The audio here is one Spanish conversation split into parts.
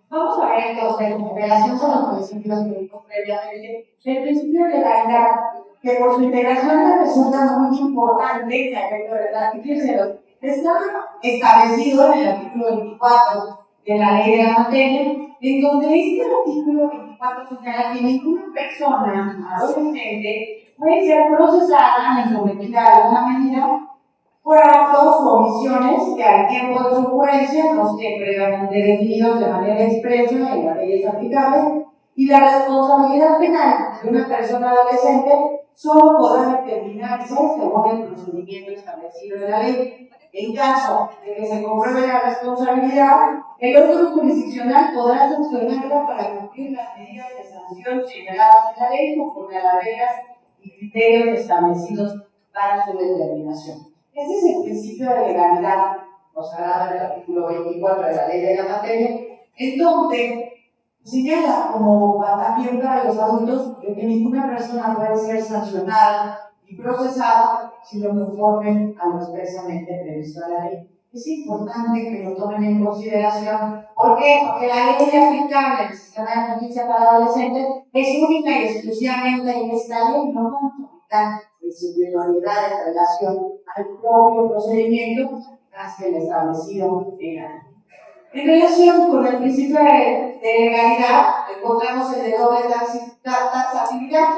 Vamos a ver entonces, en relación con los principios que vimos previamente, el principio de legalidad, que por su integración me resulta muy importante, que hay que repetírselo, está establecido en el artículo 24 de la ley de la materia, en donde este artículo 24 señala que ninguna persona adolescente puede ser procesada ni sometida a alguna medida por actos o omisiones que al tiempo de su ocurrencia no estén previamente definidos de manera expresa en las leyes aplicables, y la responsabilidad penal de una persona adolescente solo podrá determinarse según el procedimiento establecido en la ley. En caso de que se compruebe la responsabilidad, el órgano jurisdiccional podrá sancionarla para cumplir las medidas de sanción señaladas en la ley conforme a las reglas y criterios establecidos para su determinación. Ese es el principio de legalidad consagrado en el artículo 24 de la ley de la materia, en donde señala como también para los adultos que ninguna persona puede ser sancionada y procesada si no conforme a lo expresamente previsto en la ley. Es importante que lo tomen en consideración. ¿Por qué? Porque la ley aplicable al sistema de justicia para adolescentes es única y exclusivamente en esta ley, no conformidad de superioridad en relación al propio procedimiento más que el establecido en la ley. En relación con el principio de legalidad, encontramos el de doble taxabilidad.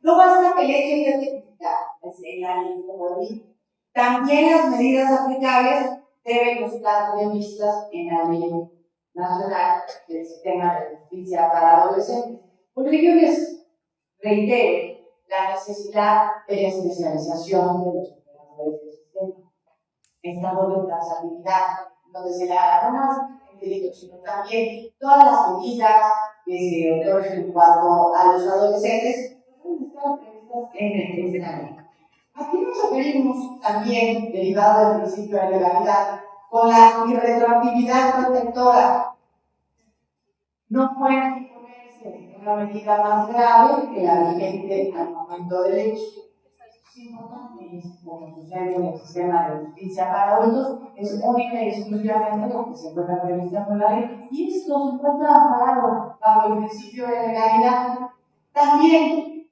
No basta que el hecho de tipificar, en la ley como ley. También las medidas aplicables deben estar previstas en la ley nacional del sistema de justicia para adolescentes. Por ello les reitero la necesidad de la especialización de los operadores del sistema. Esta doble trazabilidad, donde se le hará no más el delito, sino también todas las medidas que se otorgan en cuanto a los adolescentes, deben estar previstas en esta ley. Aquí nos referimos también, derivado del principio de legalidad, con la irretroactividad protectora. No puede imponerse una medida más grave que la vigente al momento del hecho. Es importante, como sucede en el sistema de justicia para adultos, es única y exclusivamente lo que se encuentra previsto por la ley, y esto se encuentra amparado bajo el principio de legalidad. También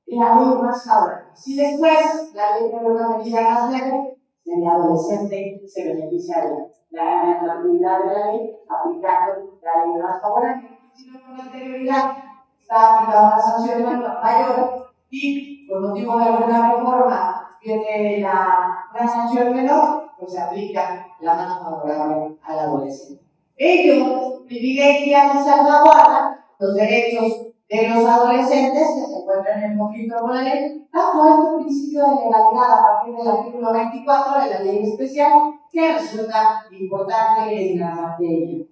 la ley más favorable. Si después la ley tiene una medida más leve, el adolescente se beneficia de la actividad de la ley aplicando la ley más favorable. Si no, con anterioridad está aplicada una sanción mayor y por motivo de alguna reforma viene una sanción menor, pues se aplica la más favorable al adolescente. Ello privilegia y salvaguarda los derechos de los adolescentes que se encuentran en conflicto con la ley, bajo este principio de legalidad a partir del artículo 24 de la ley especial, que resulta importante en la materia.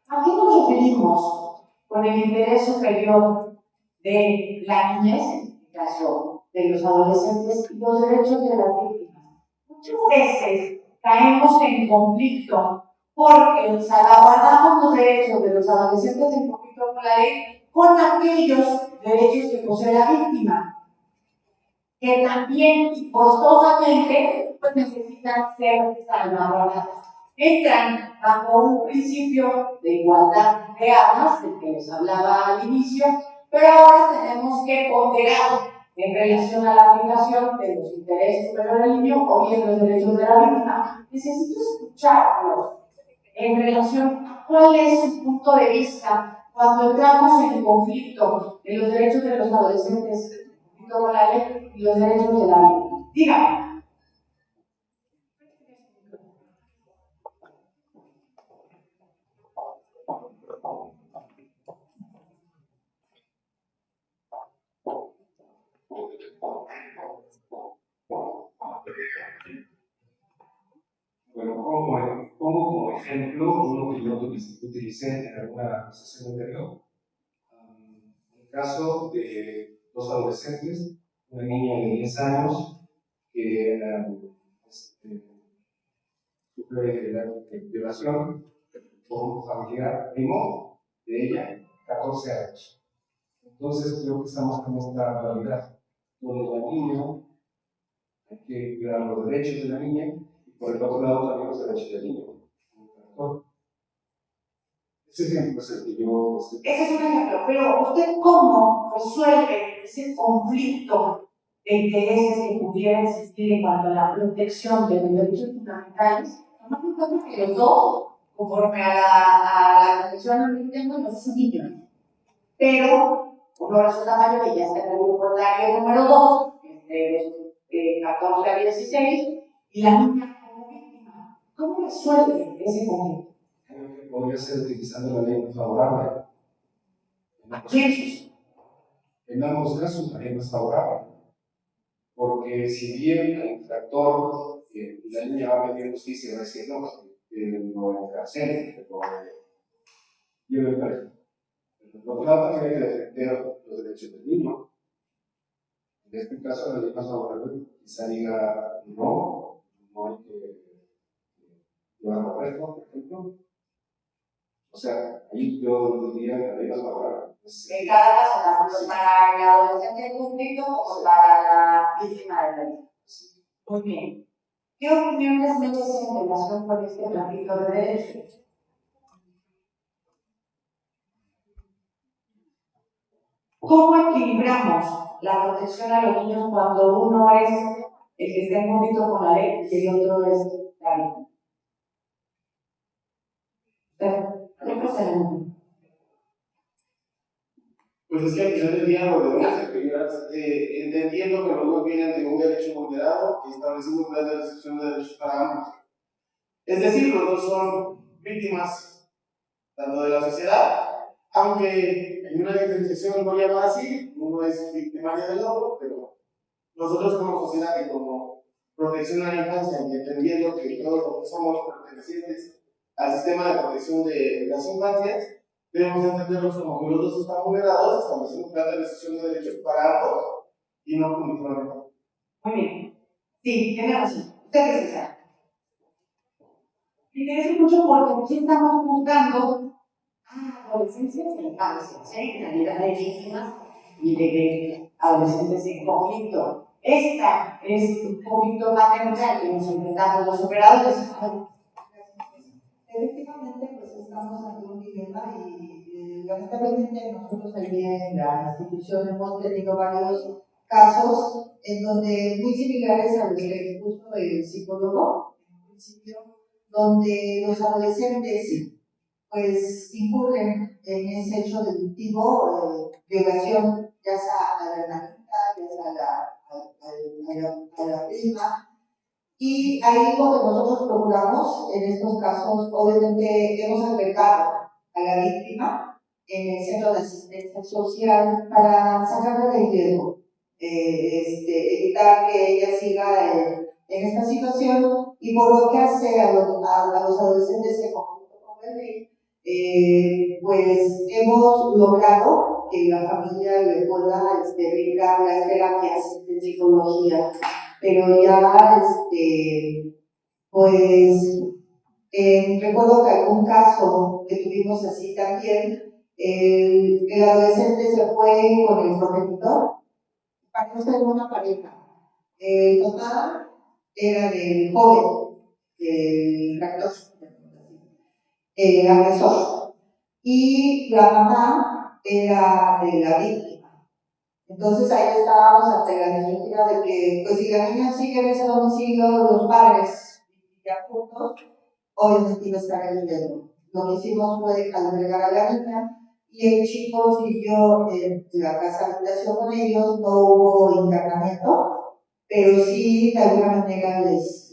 ¿A qué nos referimos con el interés superior de la niñez, en este caso de los adolescentes, y los derechos de las víctimas? Muchas veces caemos en conflicto porque salvaguardamos los derechos de los adolescentes en conflicto con la ley con aquellos derechos que posee la víctima, que también y costosamente pues, necesitan ser salvaguardados. Entran bajo un principio de igualdad de armas, del que les hablaba al inicio, pero ahora tenemos que ponderar en relación a la aplicación de los intereses del niño o bien los derechos de la víctima. Necesito escucharlos en relación a cuál es su punto de vista cuando entramos en el conflicto de los derechos de los adolescentes con la ley y los derechos de la víctima. Dígame. Bueno, pongo como ejemplo uno que yo utilicé en alguna sesión anterior. El caso de dos adolescentes, una niña de 10 años que sufre la violación por un familiar primo de ella, 14 años. Entonces creo que estamos en esta realidad, donde la niña hay que cuidar los derechos de la niña y por el otro lado también los derechos del niño. Ese ejemplo es el que yo... Ese es un ejemplo, pero ¿usted cómo resuelve ese conflicto de intereses que pudiera existir en cuanto a la protección de los derechos fundamentales? Tomando en cuenta que los dos, conforme a la protección al niño, no son niños. Pero uno resulta mayor y ya está en el grupo etario número 2, de los 14 a 16, y la niña como víctima. ¿Cómo resuelve ese conflicto? Podría ser utilizando la ley más favorable. En ambos casos, la ley más favorable. Porque si bien el infractor, la niña va a pedir justicia y va a decir, no, lo encarcelen, que lo lleve preso. Por lo tanto, también hay que defender los derechos del niño. En este caso, la ley más favorable quizá diga, no hay que llevarlo preso, por ejemplo. O sea, ahí yo diría que la ley más favorable. En cada caso, tanto para el adolescente en conflicto como para la víctima del delito. Muy bien. ¿Qué opiniones merecen en relación con este conflicto de derechos? ¿Cómo equilibramos la protección a los niños cuando uno es el que está en conflicto con la ley y el otro es la víctima? Pues es que al final del día lo debemos equilibrar, entendiendo que los dos vienen de un derecho vulnerado y estableciendo un plan de restricción de derechos para ambos. Es decir, los dos son víctimas tanto de la sociedad, aunque en una diferenciación no llama así, uno es victimario del otro, pero nosotros como sociedad y como protección a la infancia, y entendiendo que todos somos pertenecientes al sistema de protección de las infancias, debemos entenderlos como que los dos están vulnerados, estableciendo un plan de restricción de derechos para ambos y no punitivamente. Muy bien. Sí, tiene razón. Usted es esa. Me interesa mucho porque aquí estamos buscando adolescencias e infancias, en realidad de víctimas y de adolescentes en conflicto. Esta es un conflicto paternal que nos enfrentamos los operadores. Efectivamente, pues estamos ante un dilema y lamentablemente nosotros allí en la institución hemos tenido varios casos en donde muy similares a los que expuso el psicólogo en un principio, donde los adolescentes pues incurren en ese hecho delictivo, violación ya sea a la hermanita, ya sea a la prima. Y ahí lo que nosotros procuramos en estos casos, obviamente hemos albergado a la víctima en el centro de asistencia social para sacarla del riesgo, evitar que ella siga en esta situación y por lo que hace a los adolescentes en conjunto con la ley, pues hemos logrado que la familia le pueda brindar las terapias de psicología, pero ya pues recuerdo que algún caso que tuvimos así también, el adolescente se fue con el progenitor para ser una pareja. El papá era del joven, del infractor, agresor, y la mamá era de la víctima. Entonces ahí estábamos ante la necesidad de que, pues si la niña sigue en ese domicilio, los padres ya juntos, obviamente iba a estar en riesgo. Lo que hicimos fue albergar a la niña y el chico siguió en la casa de habitación con ellos, no hubo internamiento, pero sí de alguna manera les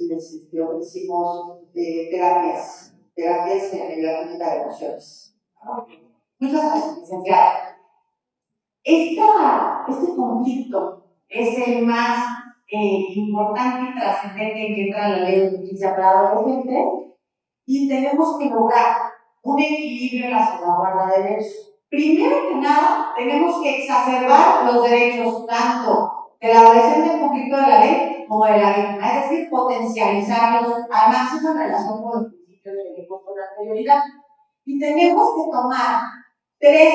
ofrecimos terapias en la clínica de emociones. Muchas gracias, licenciada. Este conflicto es el más importante y trascendente que entra en la Ley de Justicia para Adolescentes, y tenemos que lograr un equilibrio en la salvaguarda de derechos. Primero que nada, tenemos que exacerbar los derechos tanto del adolescente en conflicto de la ley como de la víctima, es decir, potencializarlos al máximo en relación con los principios que he puesto con anterioridad. Y tenemos que tomar tres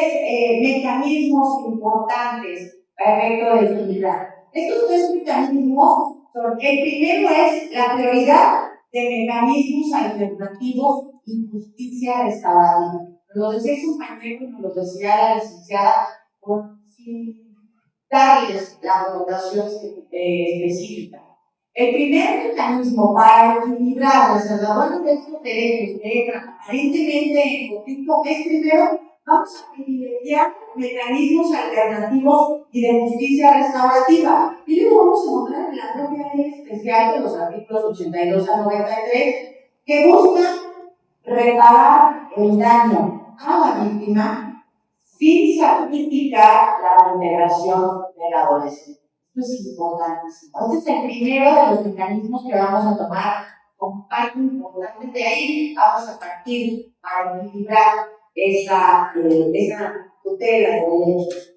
mecanismos importantes para efecto de equilibrar. Estos tres mecanismos son, el primero es la prioridad de mecanismos alternativos y justicia restaurativa. Nos decía su compañero, nos lo decía la licenciada, sin darles la connotación específica. El primer mecanismo para equilibrar la salvaguarda de estos derechos que entran aparentemente en conflicto es primero, vamos a privilegiar mecanismos alternativos y de justicia restaurativa. Y luego vamos a encontrar en la propia ley especial de los artículos 82 a 93 que buscan reparar el daño a la víctima sin sacrificar la integración del adolescente. Esto es importantísimo. Este es el primero de los mecanismos que vamos a tomar como parte importante. De ahí vamos a partir para equilibrar esa tutela de derechos.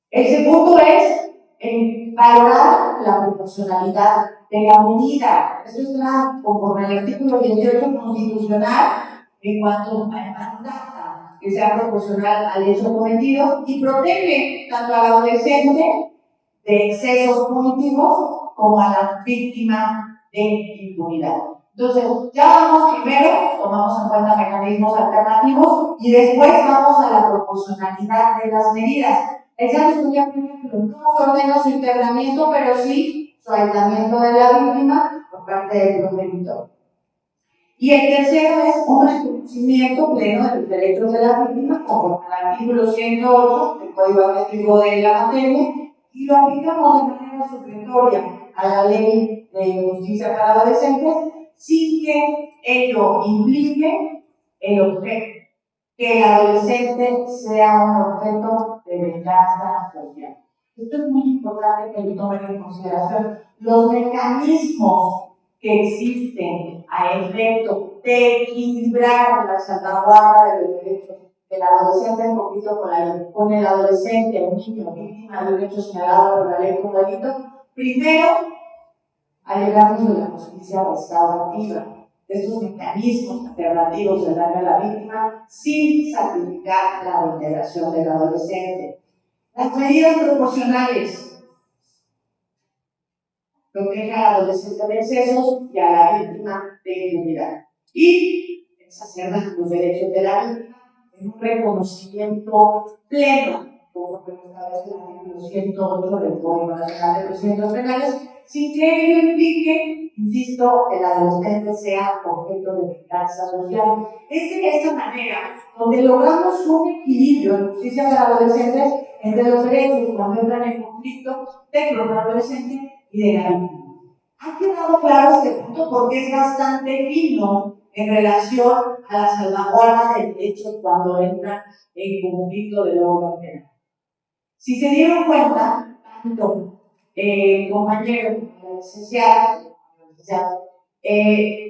El segundo es valorar la proporcionalidad de la medida. Esto está conforme al artículo 18 constitucional en cuanto a mandata que sea proporcional al hecho cometido y protege tanto al adolescente de excesos punitivos como a la víctima de impunidad. Entonces, ya vamos primero, tomamos en cuenta mecanismos alternativos y después vamos a la proporcionalidad de las medidas. Esa discusión, por ejemplo, no se ordena su internamiento, pero sí su aislamiento de la víctima por parte del progenitor. Y el tercero es un reconocimiento pleno de los derechos de la víctima, conforme al artículo 108 del Código Administrativo de la materia, y lo aplicamos de manera supletoria a la Ley de Justicia para Adolescentes, sin que ello implique el objeto, que el adolescente sea un objeto de venganza social. Esto es muy importante que lo tomen en consideración. Los mecanismos que existen a efecto de equilibrar la salvaguarda de los derechos del adolescente en conflicto con el adolescente o niño víctima de un hecho señalado por la ley como delito, primero, alegarnos de la justicia restaurativa, de estos mecanismos alternativos de daño a la víctima sin sacrificar la reintegración del adolescente. Las medidas proporcionales protegen al adolescente de excesos y a la víctima de impunidad. Y exacerban los derechos de la víctima en un reconocimiento pleno, como lo establece el artículo 108 del Código Nacional de Procedimientos Penales, sin que ello implique, insisto, que el adolescente sea objeto de venganza social. Es de esta manera donde logramos un equilibrio en justicia para adolescentes entre los derechos cuando entran en conflicto del propio adolescente y de la víctima. Ha quedado claro este punto porque es bastante fino en relación a la salvaguarda de derechos cuando entran en conflicto de orden penal. Si se dieron cuenta, tanto compañero, licenciado,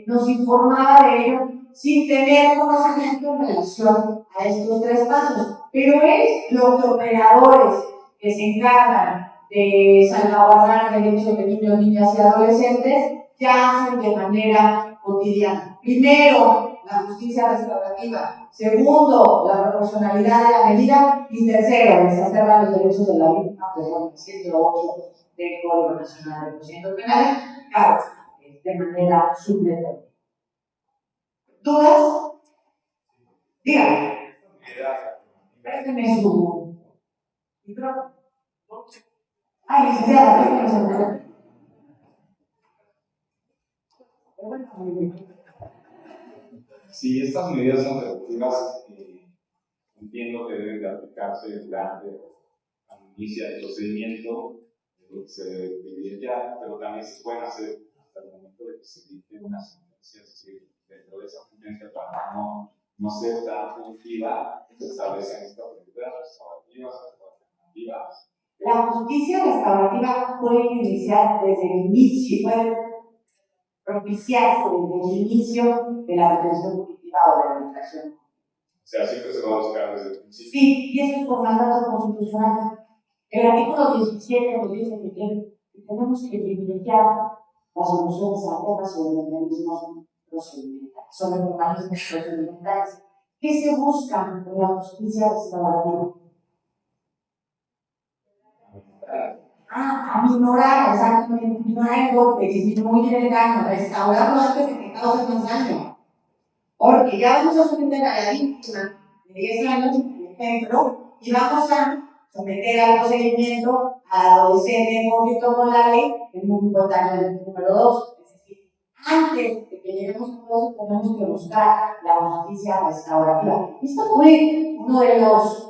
nos informaba de ello sin tener conocimiento en relación a estos tres pasos, pero es los operadores que se encargan de salvaguardar derechos de niños, niñas y adolescentes ya hacen de manera cotidiana. Primero, la justicia restaurativa. Segundo, la proporcionalidad de la medida. Y tercero, exacerban los derechos de la víctima, perdón, 108 del Código Nacional de Procedimientos Penales, claro, de manera supletoria. ¿Dudas? Dígame. Présteme su micrófono. Ay, licenciada, présteme su micrófono. Si estas medidas son reductivas, entiendo que deben de aplicarse durante la inicia del procedimiento, lo que se debería ya, pero también se pueden hacer hasta el momento de que se dicte una sentencia, es decir, dentro de esa sentencia para no ser tan punitiva, se establecen estas medidas restaurativas, alternativas, que La justicia restaurativa puede iniciar desde el inicio, puede propiciarse desde el inicio de la retención punitiva o de la educación. O sea, siempre se va a buscar desde el principio. Sí, y eso es por mandato constitucional. El artículo 17 nos dice que tenemos que privilegiar las soluciones alternas sobre mecanismos procedimentales, sobre mecanismos procedimentales. ¿Qué se busca en la justicia restaurativa? Aminorar, exactamente, aminorar el golpe, disminuir el daño, restaurarlo antes de que cause más daño. Porque ya vamos a someter a la víctima de 10 años, por ejemplo, y vamos a someter al procedimiento al adolescente en conflicto con la ley en un daño número 2. Es decir, antes de que lleguemos a todo eso, tenemos que buscar la justicia restaurativa. Esto fue uno de los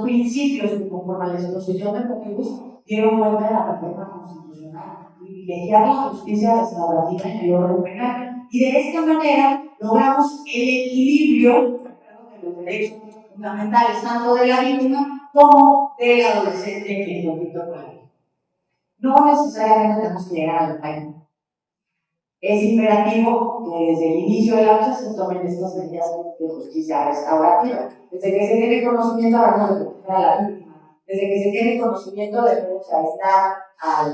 principios que conforme a la exposición de motivos dieron cuenta de la reforma constitucional, privilegiar la justicia restaurativa en el orden penal. Y de esta manera logramos el equilibrio de los derechos fundamentales, tanto de la víctima como del adolescente en conflicto con la ley. No necesariamente tenemos que llegar al daño. Es imperativo que desde el inicio de la lucha se tomen estas medidas de justicia restaurativa. Desde que se tiene conocimiento, hablamos de proteger a la víctima. Desde que se tiene conocimiento, debemos aislar al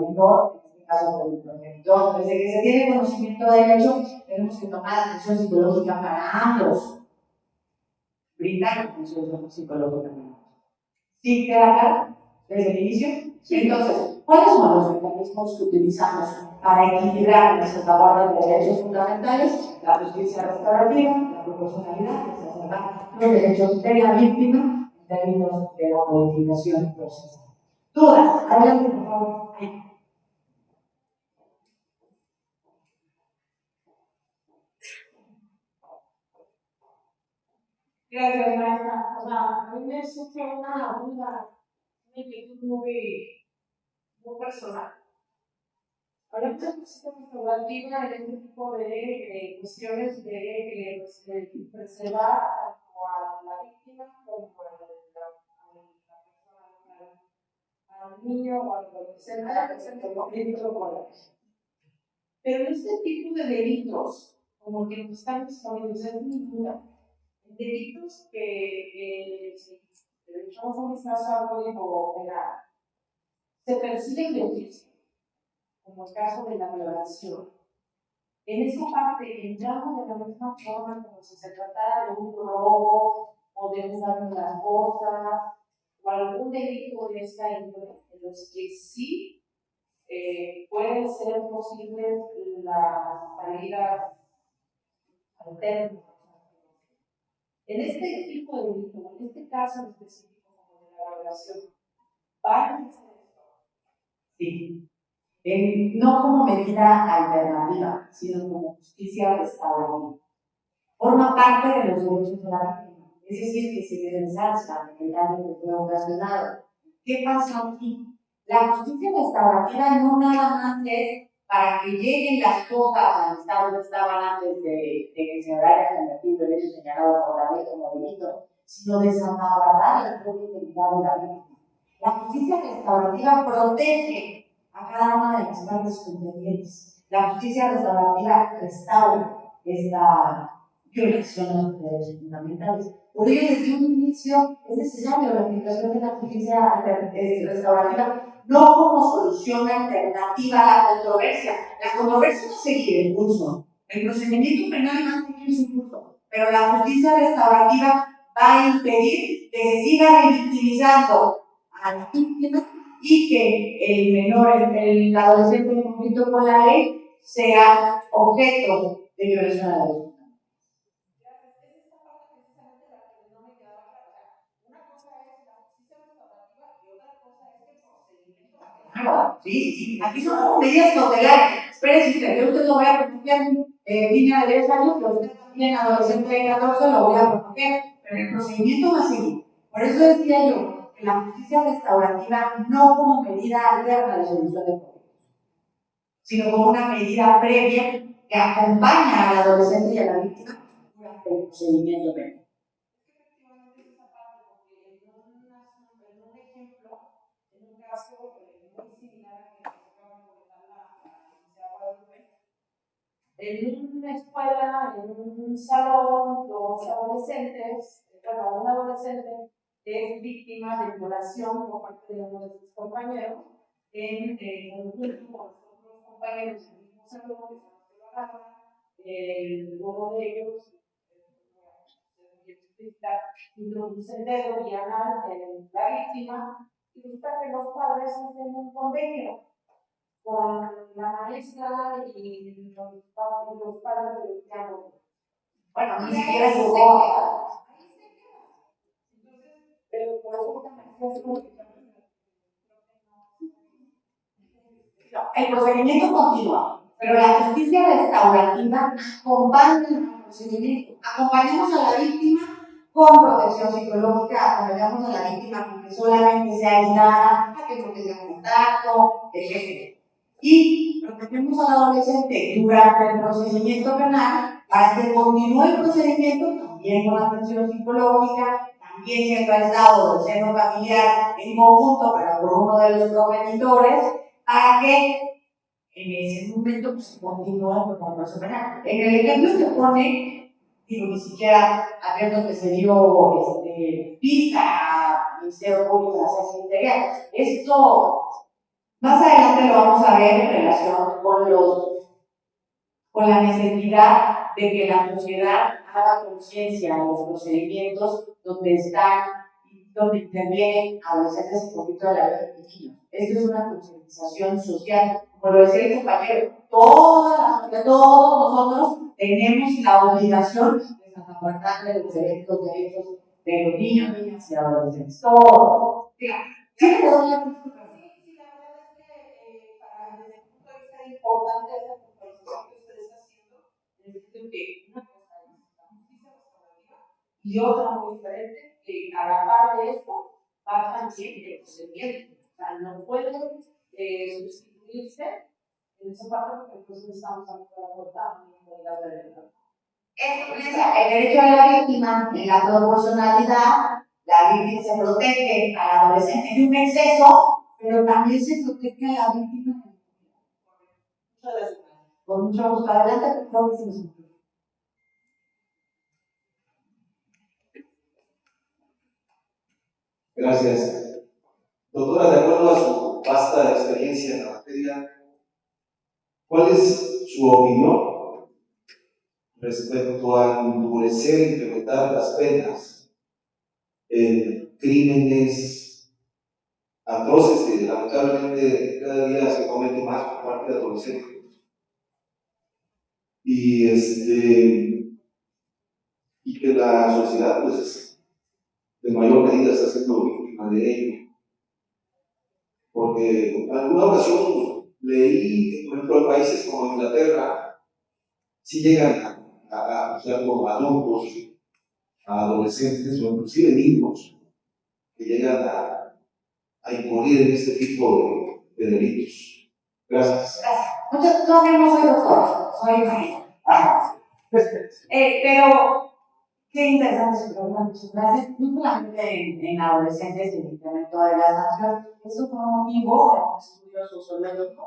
menor, en este caso por el progenitor. Desde que se tiene conocimiento del hecho, tenemos que tomar atención psicológica para ambos. Brindar atención psicológica para ambos. ¿Sí queda claro? Desde el inicio. Entonces, ¿cuáles son los mecanismos que utilizamos para equilibrar la salvaguarda de derechos fundamentales, la justicia restaurativa, la proporcionalidad, la salvaguarda los derechos de la víctima en términos de la modificación procesal? Dudas, adelante por favor. Gracias, maestra. O sea, a mí me surge una inquietud muy personal. Hablamos de justicia restaurativa en este tipo de cuestiones de preservar tanto a la víctima como al niño o al adolescente en conflicto con la víctima. Pero en este tipo de delitos, como que nos están exponiendo, es mi duda, delitos que de hecho son más al código penal, se persiguen de oficio, como el caso de la violación. En esta parte entramos de la misma forma como si se tratara de un robo o de un daño en las cosas o algún delito de esta índole, en los que sí pueden ser posibles las salidas alternas. En este tipo de delito, en este caso específico como de la violación, ¿van a hacer esto? Sí. No como medida alternativa, sino como justicia restaurativa. Forma parte de los derechos de la víctima, es decir, que se le ensalza el daño que fue ocasionado. ¿Qué pasa aquí? La justicia restaurativa no nada más es para que lleguen las cosas al estado donde estaban antes de que se haya convertido el hecho señalado por la ley como delito, sino de salvaguardar la propia integridad de la víctima. La justicia restaurativa protege a cada una de las partes contendientes. La justicia restaurativa restaura esta violación a los derechos fundamentales. Por ello, desde un inicio es necesaria la aplicación de la justicia restaurativa no como solución alternativa a la controversia. La controversia va a seguir en curso. El procedimiento penal va a seguir su curso. Pero la justicia restaurativa va a impedir que se siga revictimizando a la víctima y que el menor, el adolescente en conflicto con la ley, sea objeto de violación a la ley. Sí. Aquí son como medidas cautelares. Espérese usted, yo usted lo voy a proteger niña de 10 años, pero usted también adolescente de 14 lo voy a proteger, pero el procedimiento va a seguir. Por eso decía yo que la justicia restaurativa no como medida alterna de solución de conflictos, sino como una medida previa que acompaña al adolescente y a la víctima durante el procedimiento penal. en una escuela, en un salón, los adolescentes, bueno, un adolescente es víctima de violación por parte de uno de sus compañeros en conjunto con otros compañeros del mismo salón que lo agarran. Uno de ellos introduce el dedo y anal en la víctima y resulta que los padres hacen un convenio con la maestra y los padres del piano. Bueno, ni siquiera llegó. Pero por eso también es muy El procedimiento continúa, pero la justicia restaurativa acompaña el procedimiento. Acompañamos a la víctima con protección psicológica, acompañamos a la víctima con que solamente sea aislada, a que no tenga contacto, etc. Y protegemos al adolescente durante el procedimiento penal para que continúe el procedimiento también con atención psicológica, también siendo aislado del seno familiar en conjunto, pero por uno de los progenitores, para que en ese momento pues, continúe con el proceso penal. En el ejemplo que pone, digo, ni siquiera abierto que se dio pista a Ministerio Público de la Ciencia Integral. Esto más adelante lo vamos a ver en relación con la necesidad de que la sociedad haga conciencia de los procedimientos donde intervienen adolescentes en conflicto de la vida de niños. Esto es una concientización social. Como lo decía el compañero, todos nosotros tenemos la obligación de salvaguardar los derechos de los niños, niñas y adolescentes. Todos. Sí, Sí, la verdad es que desde el punto de vista importante esa puntualización que ustedes están haciendo, necesito que una cosa es la justicia restaurativa y otra muy diferente, que a la par de esto va también el procedimiento. O sea, no puede sustituirse en esa parte porque entonces estamos hablando de la libertad y de la libertad. el derecho de la víctima en la proporcionalidad, la víctima se protege al adolescente de un exceso, pero también se protege a la víctima. Muchas gracias. Con mucho gusto. Adelante, por favor, si nos entiende. Gracias. Doctora, de acuerdo a su vasta experiencia en la materia, ¿cuál es su opinión respecto a endurecer e incrementar las penas en crímenes atroces que lamentablemente cada día se cometen más por parte de adolescentes? Y que la sociedad, pues, de mayor medida está siendo víctima de ello. Porque en alguna ocasión leí que, por ejemplo, en países como Inglaterra, sí llegan a usar como adultos, a adolescentes o inclusive niños, que llegan a incurrir en este tipo de delitos. Gracias. Gracias. Todavía no soy doctora, soy maestra. Pero qué interesante su pregunta, muchas gracias. No solamente en adolescentes el incremento de la sanción, eso fue un motivo de un estudio sociológico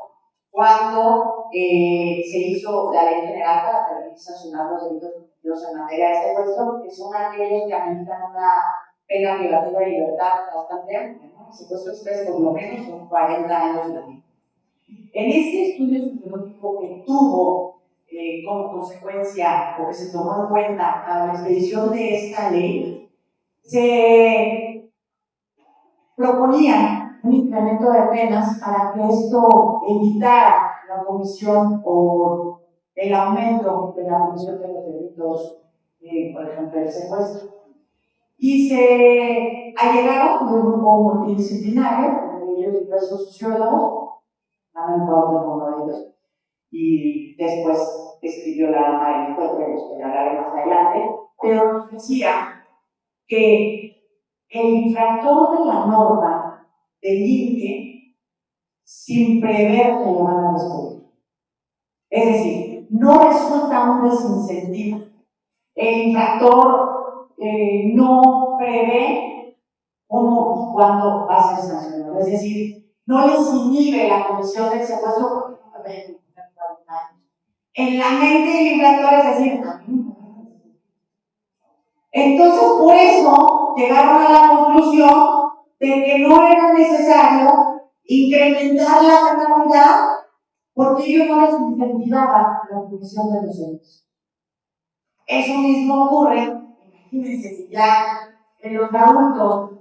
cuando se hizo la Ley General para permitir sancionar los delitos cometidos en materia de secuestro, que son aquellos que ameritan una pena privativa de libertad bastante amplia, ¿no? El secuestro express por lo menos son 40 años de vida. En este estudio sociológico que tuvo como consecuencia, o que se tomó en cuenta a la expedición de esta ley, se proponía un incremento de penas para que esto evitara la comisión o el aumento de la comisión de los delitos, por ejemplo, el secuestro. Y se allegaron de un grupo multidisciplinario, de ellos diversos sociólogos, Manuel Pauta como uno de ellos, y después escribió la Dama del Encuentro, que os hablaré más adelante, pero nos decía que el infractor de la norma delinque sin prever que lo van a descubrir. Es decir, no resulta un desincentivo. El infractor no prevé cómo y cuándo va a ser sancionado. Es decir, no les inhibe la comisión del secuestro porque no prevé 40 años. en la mente del infractor es decir, entonces por eso llegaron a la conclusión de que no era necesario incrementar la penalidad porque ello no les incentivaba la comisión de los delitos. Eso mismo ocurre, imagínense, si ya en los adultos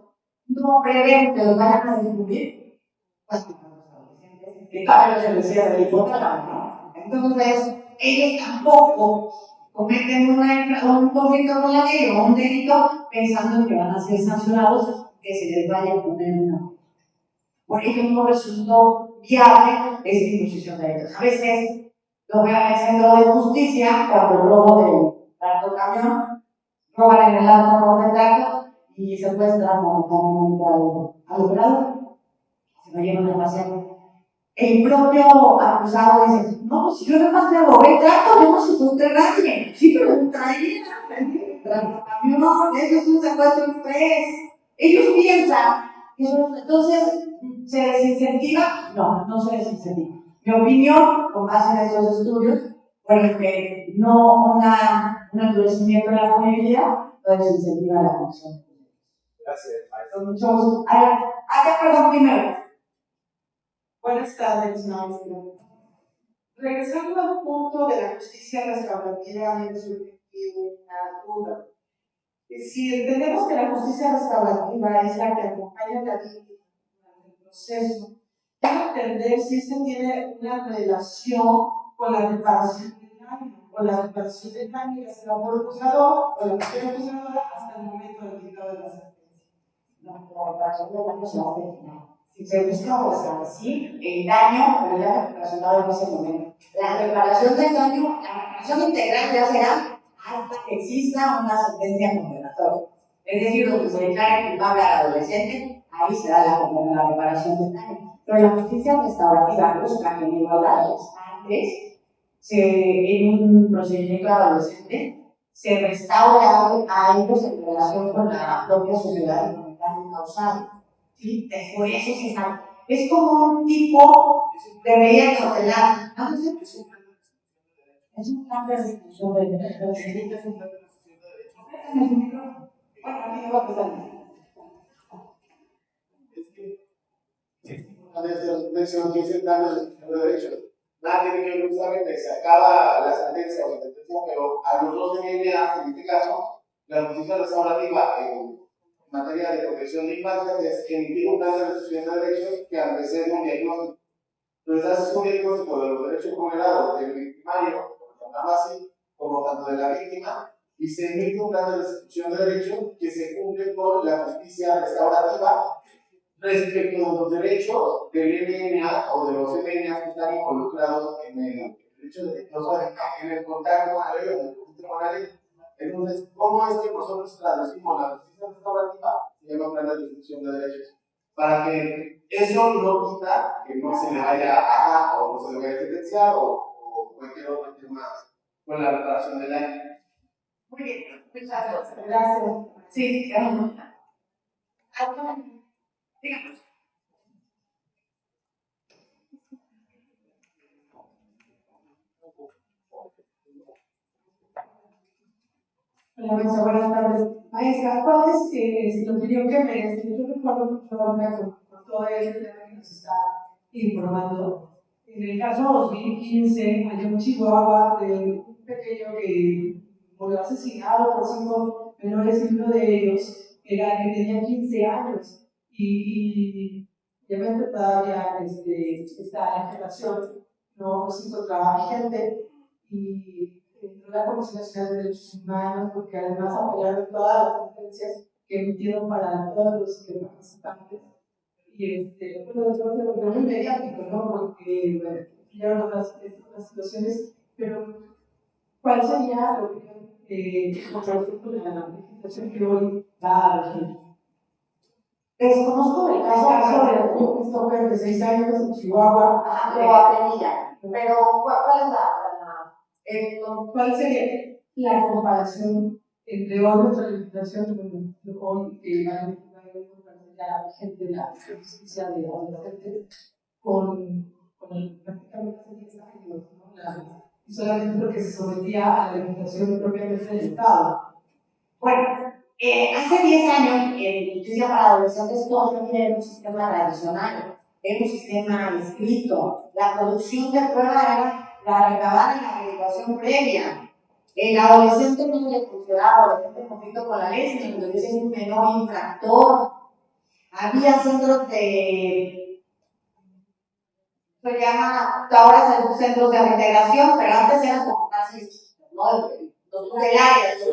no prevén que los vayan a descubrir, pues los adolescentes, que todavía se decía del hipotálamo, ¿no? Entonces, ellos tampoco cometen un conflicto con la ley o un delito pensando en que van a ser sancionados, que se les vaya a poner una. Por ello no resultó viable esa imposición de derechos. A veces lo veo en el centro de justicia cuando el robo del tractocamión, roban en el auto del tracto y secuestran momentáneamente al operador. Se lo llevan a pasear. El propio acusado dice, no, si yo nada más me robé el tracto, yo no secuestré a nadie. Sí, pero un traía el tractocamión, eso es un secuestro express. Ellos piensan que entonces ¿se desincentiva? No, no se desincentiva. Mi opinión, con base en estos estudios, fue que no un endurecimiento de la familia no desincentiva la comisión. Gracias. Con mucho gusto. Perdón, primero. Buenas tardes, maestro. Regresando al punto de la justicia restaurativa, me surgió una duda. Si entendemos que la justicia restaurativa es la que acompaña a la víctima durante el proceso, quiero entender si esta tiene una relación con la reparación del daño, o la reparación del daño ya sea por el juzgador o la mujer juzgadora hasta el momento del dictado de la sentencia. No, la reparación del daño se hace al final. Si se busca, o sea, sí, el daño, pero ya relacionado en ese momento. La reparación del daño, la reparación integral ya será hasta que exista una sentencia condenatoria. Es decir, donde se declare culpable al adolescente, ahí se da la reparación del daño. Pero la justicia restaurativa busca que en igualdad de las partes, en un procedimiento adolescente, se restaure a ellos en relación con la propia sociedad y con el daño causado. ¿Sí? Por eso se sabe. Es como un tipo de medida cautelar. ¿No? Es un plan de restitución de derechos. Es un plan de restitución de derechos. Bueno, aquí no va a pasar. Es que mencionó que es el plan de restitución de derechos. Nada tiene que ver justamente, se acaba la sentencia o la sentencia, pero a los dos DNA, en este caso, la justicia restaurativa en materia de protección de infancia es emitir un plan de restitución de derechos que antecede un diagnóstico. Entonces haces un diagnóstico de los derechos vulnerados del victimario, por llamarlo así, como tanto de la víctima, y se emite un plan de restitución de derechos que se cumple con la justicia restaurativa respecto de los derechos del MNA o de los MNA que están involucrados en el derecho de en el contacto con la ley o en el conflicto con la ley. Entonces, ¿cómo es que nosotros traducimos la justicia restaurativa? Se llama plan de restitución de derechos. Para que eso no quita que no se le vaya a o no se le vaya a sentenciar o cualquier otro tema con la reparación del daño. Muy bien, muchas gracias. Gracias. Sí, díganos. Hola, maestra, buenas tardes. Maestra, ¿cuál es la opinión que merece? Yo recuerdo mucho ahorita con todo el tema que nos está informando. En el caso 2015, allá en Chihuahua, de un pequeño que murió asesinado por 5 menores, y uno de ellos era que tenía 15 años. Y obviamente todavía esta legislación no se encontraba vigente. Y la Comisión Nacional de Derechos Humanos, porque además apoyaron todas las sentencias que emitieron para todos los participantes. Y bueno, después se volvió muy mediático, ¿no? Porque bueno, otras situaciones, pero ¿cuál sería la opinión con respecto a la legislación que hoy va a regir? Desconozco el caso de un Christopher de 6 años en Chihuahua. lo aprendí ya. Pero, ¿cuál es ¿Cuál sería la comparación entre hoy nuestra legislación hoy que va a la vigente de la justicia de adolescentes con prácticamente 10 años, ¿no? La solamente porque se sometía a la limitación propiamente del Estado. Bueno, hace 10 años, en justicia para adolescentes, todo era un sistema tradicional, era un sistema escrito. La producción de prueba era la recabada en la averiguación previa. El adolescente no se le consideraba adolescente en conflicto con la ley, sino que es un menor infractor. Había centros de, se llama, ahora son centros de reintegración, pero antes eran como cárceles, ¿no? Los tutelares,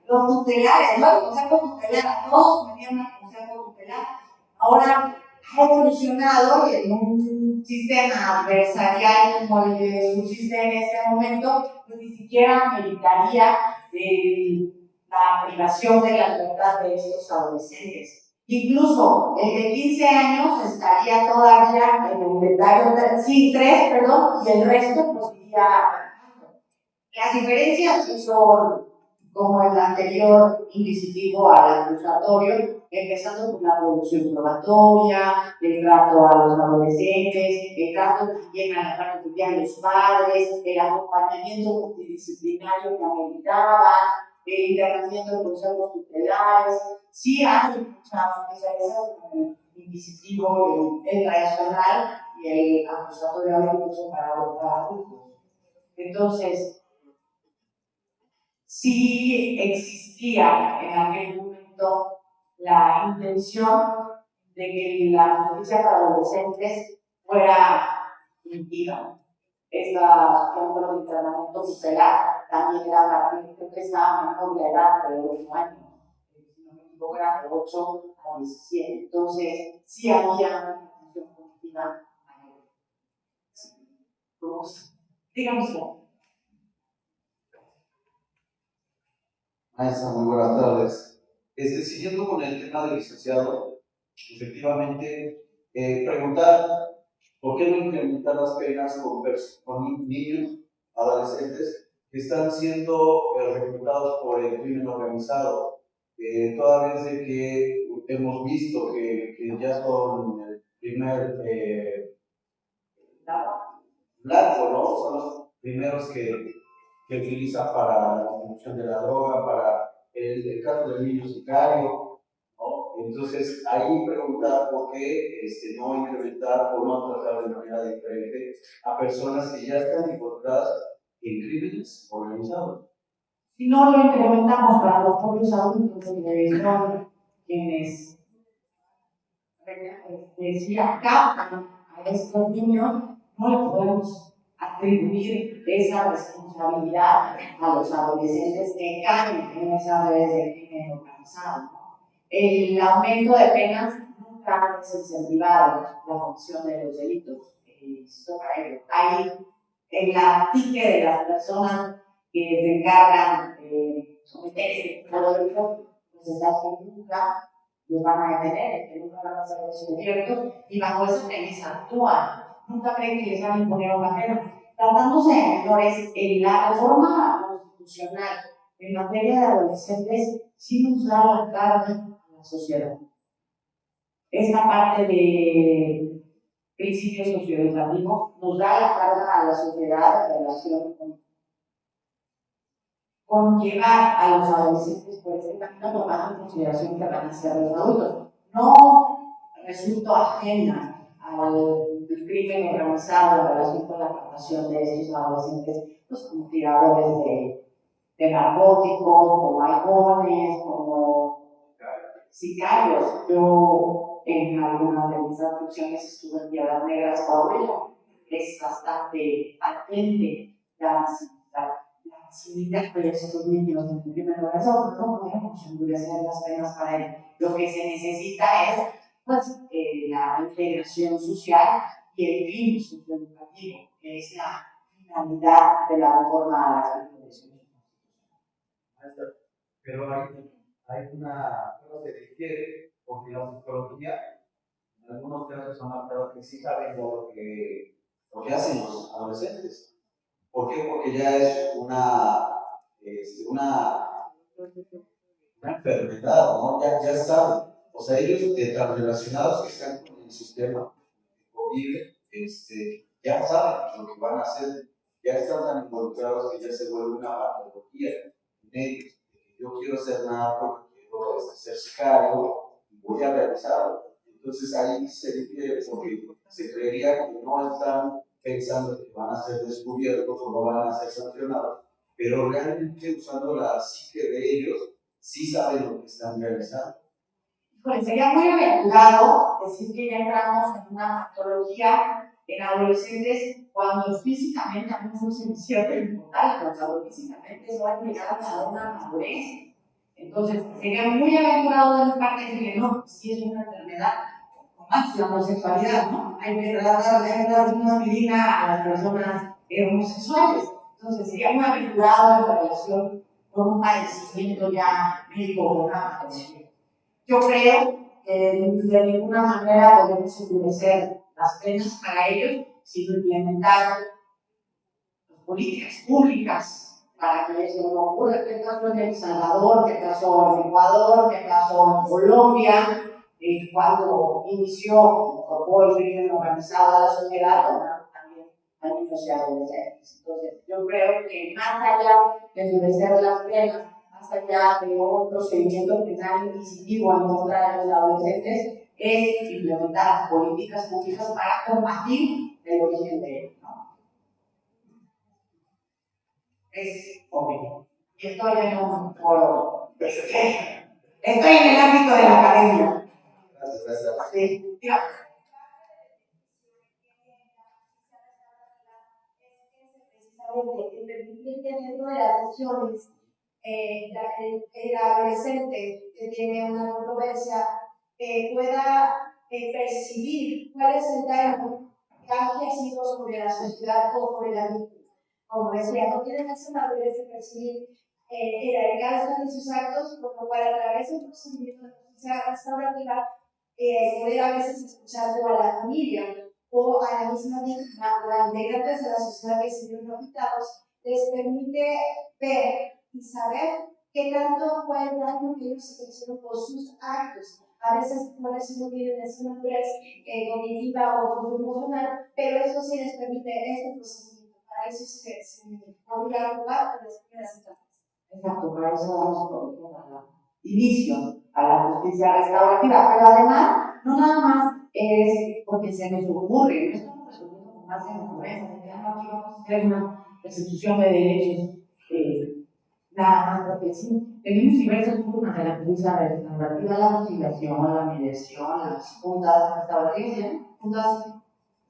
los tutelares, ¿no? El consejo tutelar, todos metían al consejo tutelar. Ahora ha evolucionado y en un sistema adversarial como el que subsiste en este momento, pues ni siquiera meritaría la privación de la libertad de estos adolescentes. Incluso el de 15 años estaría todavía en el inventario, sí, 3, perdón, y el resto pues iría. Las diferencias son como el anterior inquisitivo al acusatorio, empezando por la producción probatoria, el trato a los adolescentes, el trato también a la parte de los padres, el acompañamiento multidisciplinario que ameritaba, el internamiento de consejos tutelares. Sí hay muchas diferencias como el inquisitivo, el tradicional y el acusatorio incluso para adultos. Entonces, sí existía en aquel momento la intención de que la justicia para adolescentes fuera limpida. Esta centro de internamiento tutelar también era gratuito, creo que estaba menor de edad de 8 años, si no me equivoco era de 8 a 17, entonces sí había una intención positiva. Digamos. Maestra, muy buenas tardes. Siguiendo con el tema del licenciado, efectivamente, preguntar por qué no incrementar las penas con niños, adolescentes, que están siendo reclutados por el crimen organizado, toda vez de que hemos visto que ya son el primer blanco, ¿no? Son los primeros que utilizan para la distribución de la droga, para el caso del niño sicario, ¿no? Entonces, ahí preguntar por qué no incrementar o no tratar de manera diferente a personas que ya están involucradas en crímenes organizados. Si no lo incrementamos para los propios adultos, que son quienes si captan a estos niños, no le podemos atribuir esa responsabilidad a los adolescentes que caen en esas redes de crimen organizado. El aumento de penas nunca ha desincentivado la comisión de los delitos. Hay en la psique de las personas que se encargan de someterse a los delitos, pues está que nunca los van a detener, que nunca van a ser descubiertos y bajo esa premisa actúan. Nunca creen que les van a imponer una pena. Tratándose de menores, en la reforma constitucional en materia de adolescentes sí nos da la carga a la sociedad. Esta parte de principios socioeducativos nos da la carga a la sociedad en relación con llevar a los adolescentes por este camino tomando en consideración que van a ser los adultos. No resulto ajena al crimen organizado en relación con la captación de estos adolescentes, pues como tiradores de narcóticos, como halcones, como sicarios. Yo en algunas de mis adscripciones estuve en Piedras Negras, Coahuila. Es bastante patente la facilidad de estos niños en el crimen organizado, pero no podemos endurecer las penas para ellos. Lo que se necesita es pues, la integración social y el fin socioeducativo, que es la finalidad de la reforma a la Constitución. Pero hay una cosa que difiere, porque la psicología, en algunos casos han marcado que sí saben lo que hacen los adolescentes. ¿Por qué? Porque ya es una enfermedad, ¿no? Ya saben. O sea, ellos tan relacionados que están con el sistema, conviven, ya saben lo que van a hacer, ya están tan involucrados que ya se vuelve una patología en ellos. Yo quiero ser narco, quiero ser sicario, y voy a realizarlo. Entonces ahí se difiere porque se creería que no están pensando que van a ser descubiertos o no van a ser sancionados, pero realmente usando la psique de ellos, sí saben lo que están realizando. Pues sería muy aventurado decir que ya entramos en una patología en adolescentes cuando físicamente a mí fuese cierto importante, cuando físicamente no han llegado a una madurez. Entonces, sería muy aventurado de mi parte decirle, no, si es una enfermedad, más la homosexualidad, ¿no? Hay que dar una aspirina a las personas homosexuales. Entonces, sería muy aventurado en relación con un padecimiento ya médico o una patología. Yo creo que de ninguna manera podemos endurecer las penas para ellos, sino implementar políticas públicas para que eso no ocurra. ¿Qué pasó en El Salvador? ¿Qué pasó en Ecuador? ¿Qué pasó en Colombia? Cuando inició el crimen organizado a la sociedad, también a niños y adolescentes. Entonces, yo creo que más allá de endurecer las penas, más allá de un procedimiento penal inquisitivo en contra de los adolescentes, es implementar políticas públicas para combatir el origen de ellos, ¿no? Es obvio. Y estoy en un foro. Estoy en el ámbito de la academia. Gracias. Sí, digamos. Precisamente, permitir que dentro de las sesiones el adolescente que tiene una controversia pueda percibir cuál es el daño que ha ejercido sobre la sociedad o sobre la víctima. Como decía, no tienen esa madurez de percibir el alcance de sus actos, por lo cual a través del procedimiento de justicia restaurativa poder a veces escuchar a la familia o a la misma víctima o a integrantes de la sociedad que se vieron afectados, les permite ver y saber qué tanto fue el daño que ellos ejercieron por sus actos. A veces por eso no tienen esa madurez cognitiva o socioemocional, pero eso sí les permite este procedimiento. Para eso se obliga a jugar en las primeras etapas. Exacto, para eso vamos por inicio a la justicia restaurativa, pero además, no nada más es porque se nos ocurre, no estamos resolviendo con base en ocurrencias, ya no aquí vamos a hacer una restitución de derechos, nada más porque sí, tenemos diversas formas de la justicia restaurativa, la conciliación, la mediación, las juntas restaurativas, juntas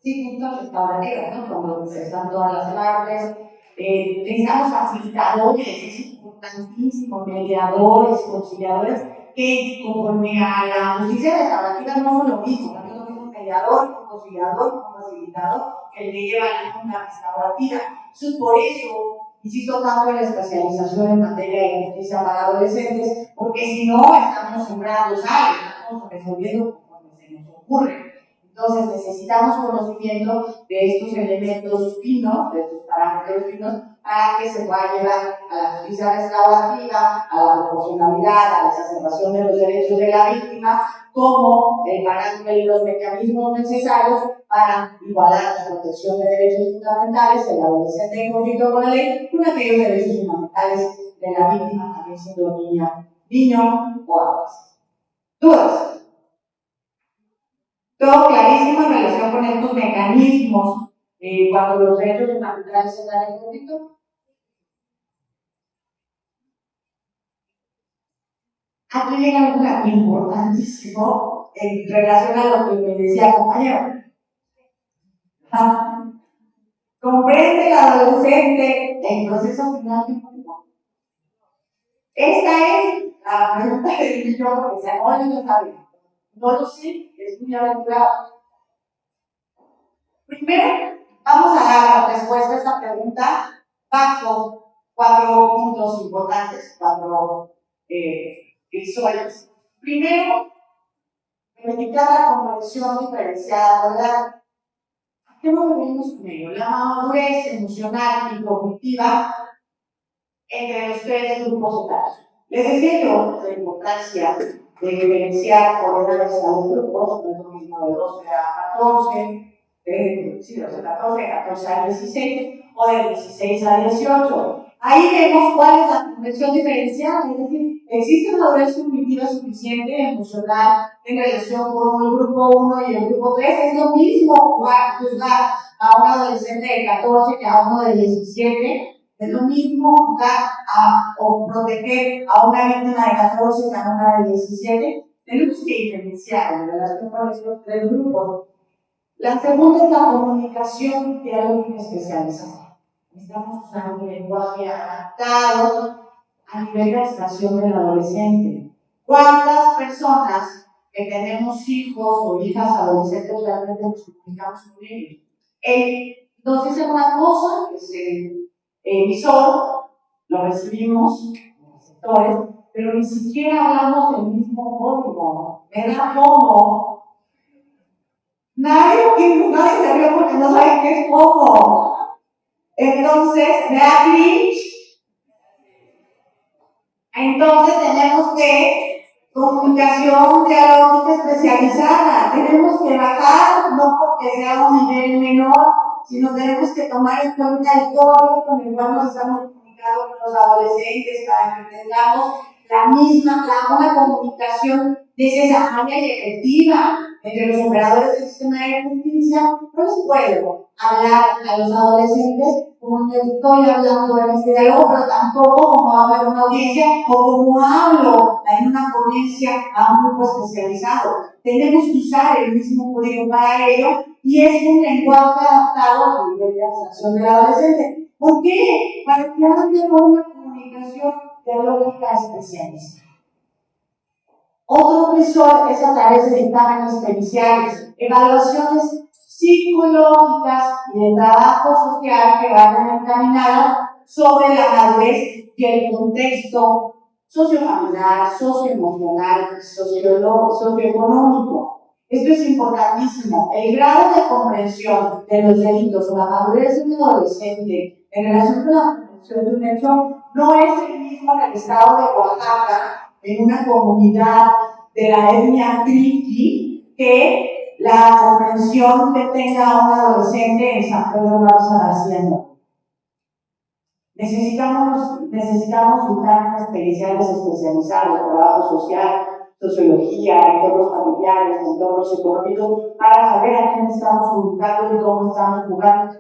restaurativas, ¿no? Como están todas las partes. Necesitamos facilitadores, es importantísimo, mediadores, conciliadores, que conforme a la justicia restaurativa no son lo mismo, no es lo mismo mediador, conciliador, facilitador, que el que lleva la junta restaurativa. Entonces, por eso insisto tanto en la especialización en materia de justicia para adolescentes, porque si no, estamos sembrando sal, estamos resolviendo conforme se nos ocurre. Entonces necesitamos conocimiento de estos elementos finos, de estos parámetros finos, para que se pueda llevar a la justicia restaurativa, a la proporcionalidad, a la exacerbación de los derechos de la víctima, como el parámetro y los mecanismos necesarios para igualar la protección de derechos fundamentales del adolescente en conflicto con la ley con aquellos derechos fundamentales de la víctima, también siendo niño o adolescente. ¿Dudas? Todo clarísimo en relación con estos mecanismos cuando los derechos fundamentales están en conflicto. Aquí llega algo importantísimo en relación a lo que me decía el compañero. ¿Comprende el adolescente el proceso final de conflicto? Esta es la pregunta del millón, porque se acabó y no sabe. No lo sé, es muy aventurado. Primero, vamos a dar respuesta a esta pregunta bajo 4 puntos importantes, 4 visuales. Primero, verificar la comprensión diferenciada de la edad. ¿A qué nos referimos con ello? La madurez emocional y cognitiva entre los 3 grupos etarios. Les decía yo la importancia de diferenciar por edades a los grupos, no es lo mismo de 12 a 14, sí, de 14 a 16 o de 16 a 18. Ahí vemos cuál es la comprensión diferencial, es decir, existe madurez cognitiva suficiente, emocional, en relación con el grupo 1 y el grupo 3. Es lo mismo juzgar a un adolescente de 14 que a uno de 17. Es lo mismo juzgar o proteger a una víctima de 14 que a una de 17. Tenemos que diferenciar en relación con estos tres grupos. La segunda es la comunicación dialógica especializada. Estamos usando un lenguaje adaptado a nivel de abstracción del adolescente. ¿Cuántas personas que tenemos hijos o hijas adolescentes realmente nos comunicamos con ellos? Nos dicen una cosa, que es el emisor, lo recibimos, los receptores, pero ni siquiera hablamos del mismo código. Me da como nadie se rió porque no sabe qué es como. Entonces, me da cringe. Entonces, tenemos que comunicación dialógica especializada. Tenemos que bajar, no porque sea un nivel menor, sino tenemos que tomar en cuenta el código con el cual nos estamos comunicando con los adolescentes para que tengamos una comunicación necesaria y efectiva entre los operadores del sistema de justicia. No les puedo hablar a los adolescentes como yo estoy hablando en este diálogo, pero tampoco como hablo en una audiencia o como hablo en una ponencia a un grupo especializado. Tenemos que usar el mismo código para ello y es un lenguaje adaptado a nivel de abstracción del adolescente. ¿Por qué? Para que haya una comunicación dialógica especializada. Otro visor es a través de dictámenes periciales, evaluaciones psicológicas y de trabajo social que vayan encaminadas sobre la madurez y el contexto sociofamiliar, socioemocional, socioeconómico. Esto es importantísimo. El grado de comprensión de los delitos o la madurez de un adolescente en relación con la comprensión de un hecho no es el mismo en el estado de Oaxaca, en una comunidad de la etnia triqui, que la comprensión que tenga un adolescente en San Pedro Garza Haciendo. Necesitamos dictámenes periciales especializados, trabajo social, sociología, entornos familiares, entornos económicos, para saber a quién estamos ubicando y cómo estamos jugando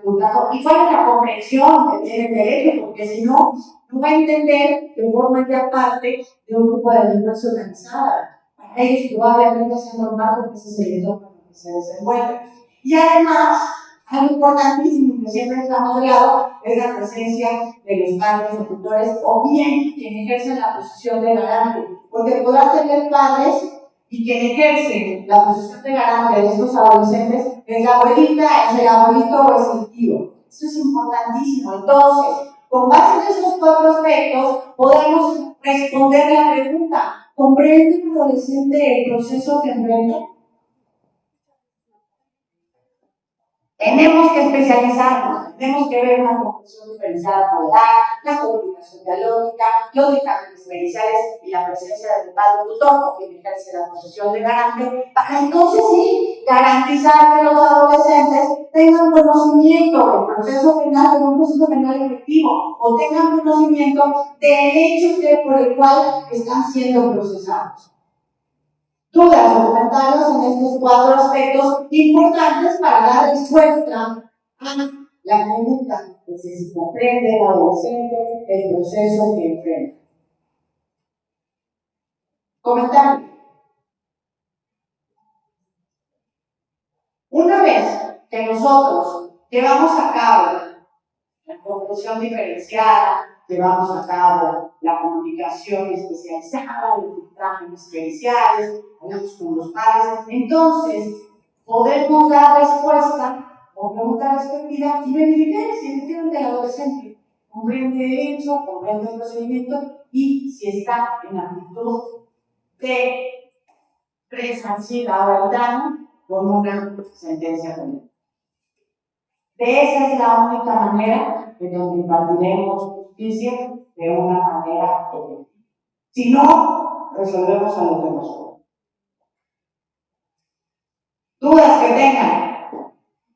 y cuál es la comprensión que tiene el derecho, porque si no, no va a entender que forma ya parte de un grupo de delincuencia organizada. Para ellos probablemente sea normal porque ese es el entorno en el que se desenvuelve. Y además, algo importantísimo que siempre estamos de lado es la presencia de los padres o tutores o bien quien ejerce la posición de garante, porque podrá tener padres y quien ejerce la posición de garante de estos adolescentes es la abuelita, es el abuelito o es el tío. Esto es importantísimo. Entonces, con base en estos cuatro aspectos, podemos responder la pregunta: ¿comprende un adolescente el proceso que enfrenta? Tenemos que especializarnos, tenemos que ver una comprensión diferenciada por edad, la comunicación dialógica, los dictámenes periciales y la presencia del padre tutor, que ejerce la posición de garante, para entonces sí garantizar que los adolescentes tengan conocimiento del proceso penal, de un proceso penal efectivo, o tengan conocimiento del hecho por el cual están siendo procesados. Dudas o comentarios en estos cuatro aspectos importantes para dar respuesta a la pregunta de si comprende el adolescente el proceso que enfrenta. Comentario. Una vez que nosotros llevamos a cabo la comprensión diferenciada, llevamos a cabo la comunicación especializada, los dictámenes periciales, hablamos con los padres, entonces podemos dar respuesta o pregunta respectiva y verificar si efectivamente el adolescente comprende el hecho, comprende el procedimiento y si está en actitud de resarcida o aldana con una sentencia penal. De esa es la única manera en donde impartiremos justicia de una manera efectiva. Si no, resolvemos a los demás. Dudas que tengan.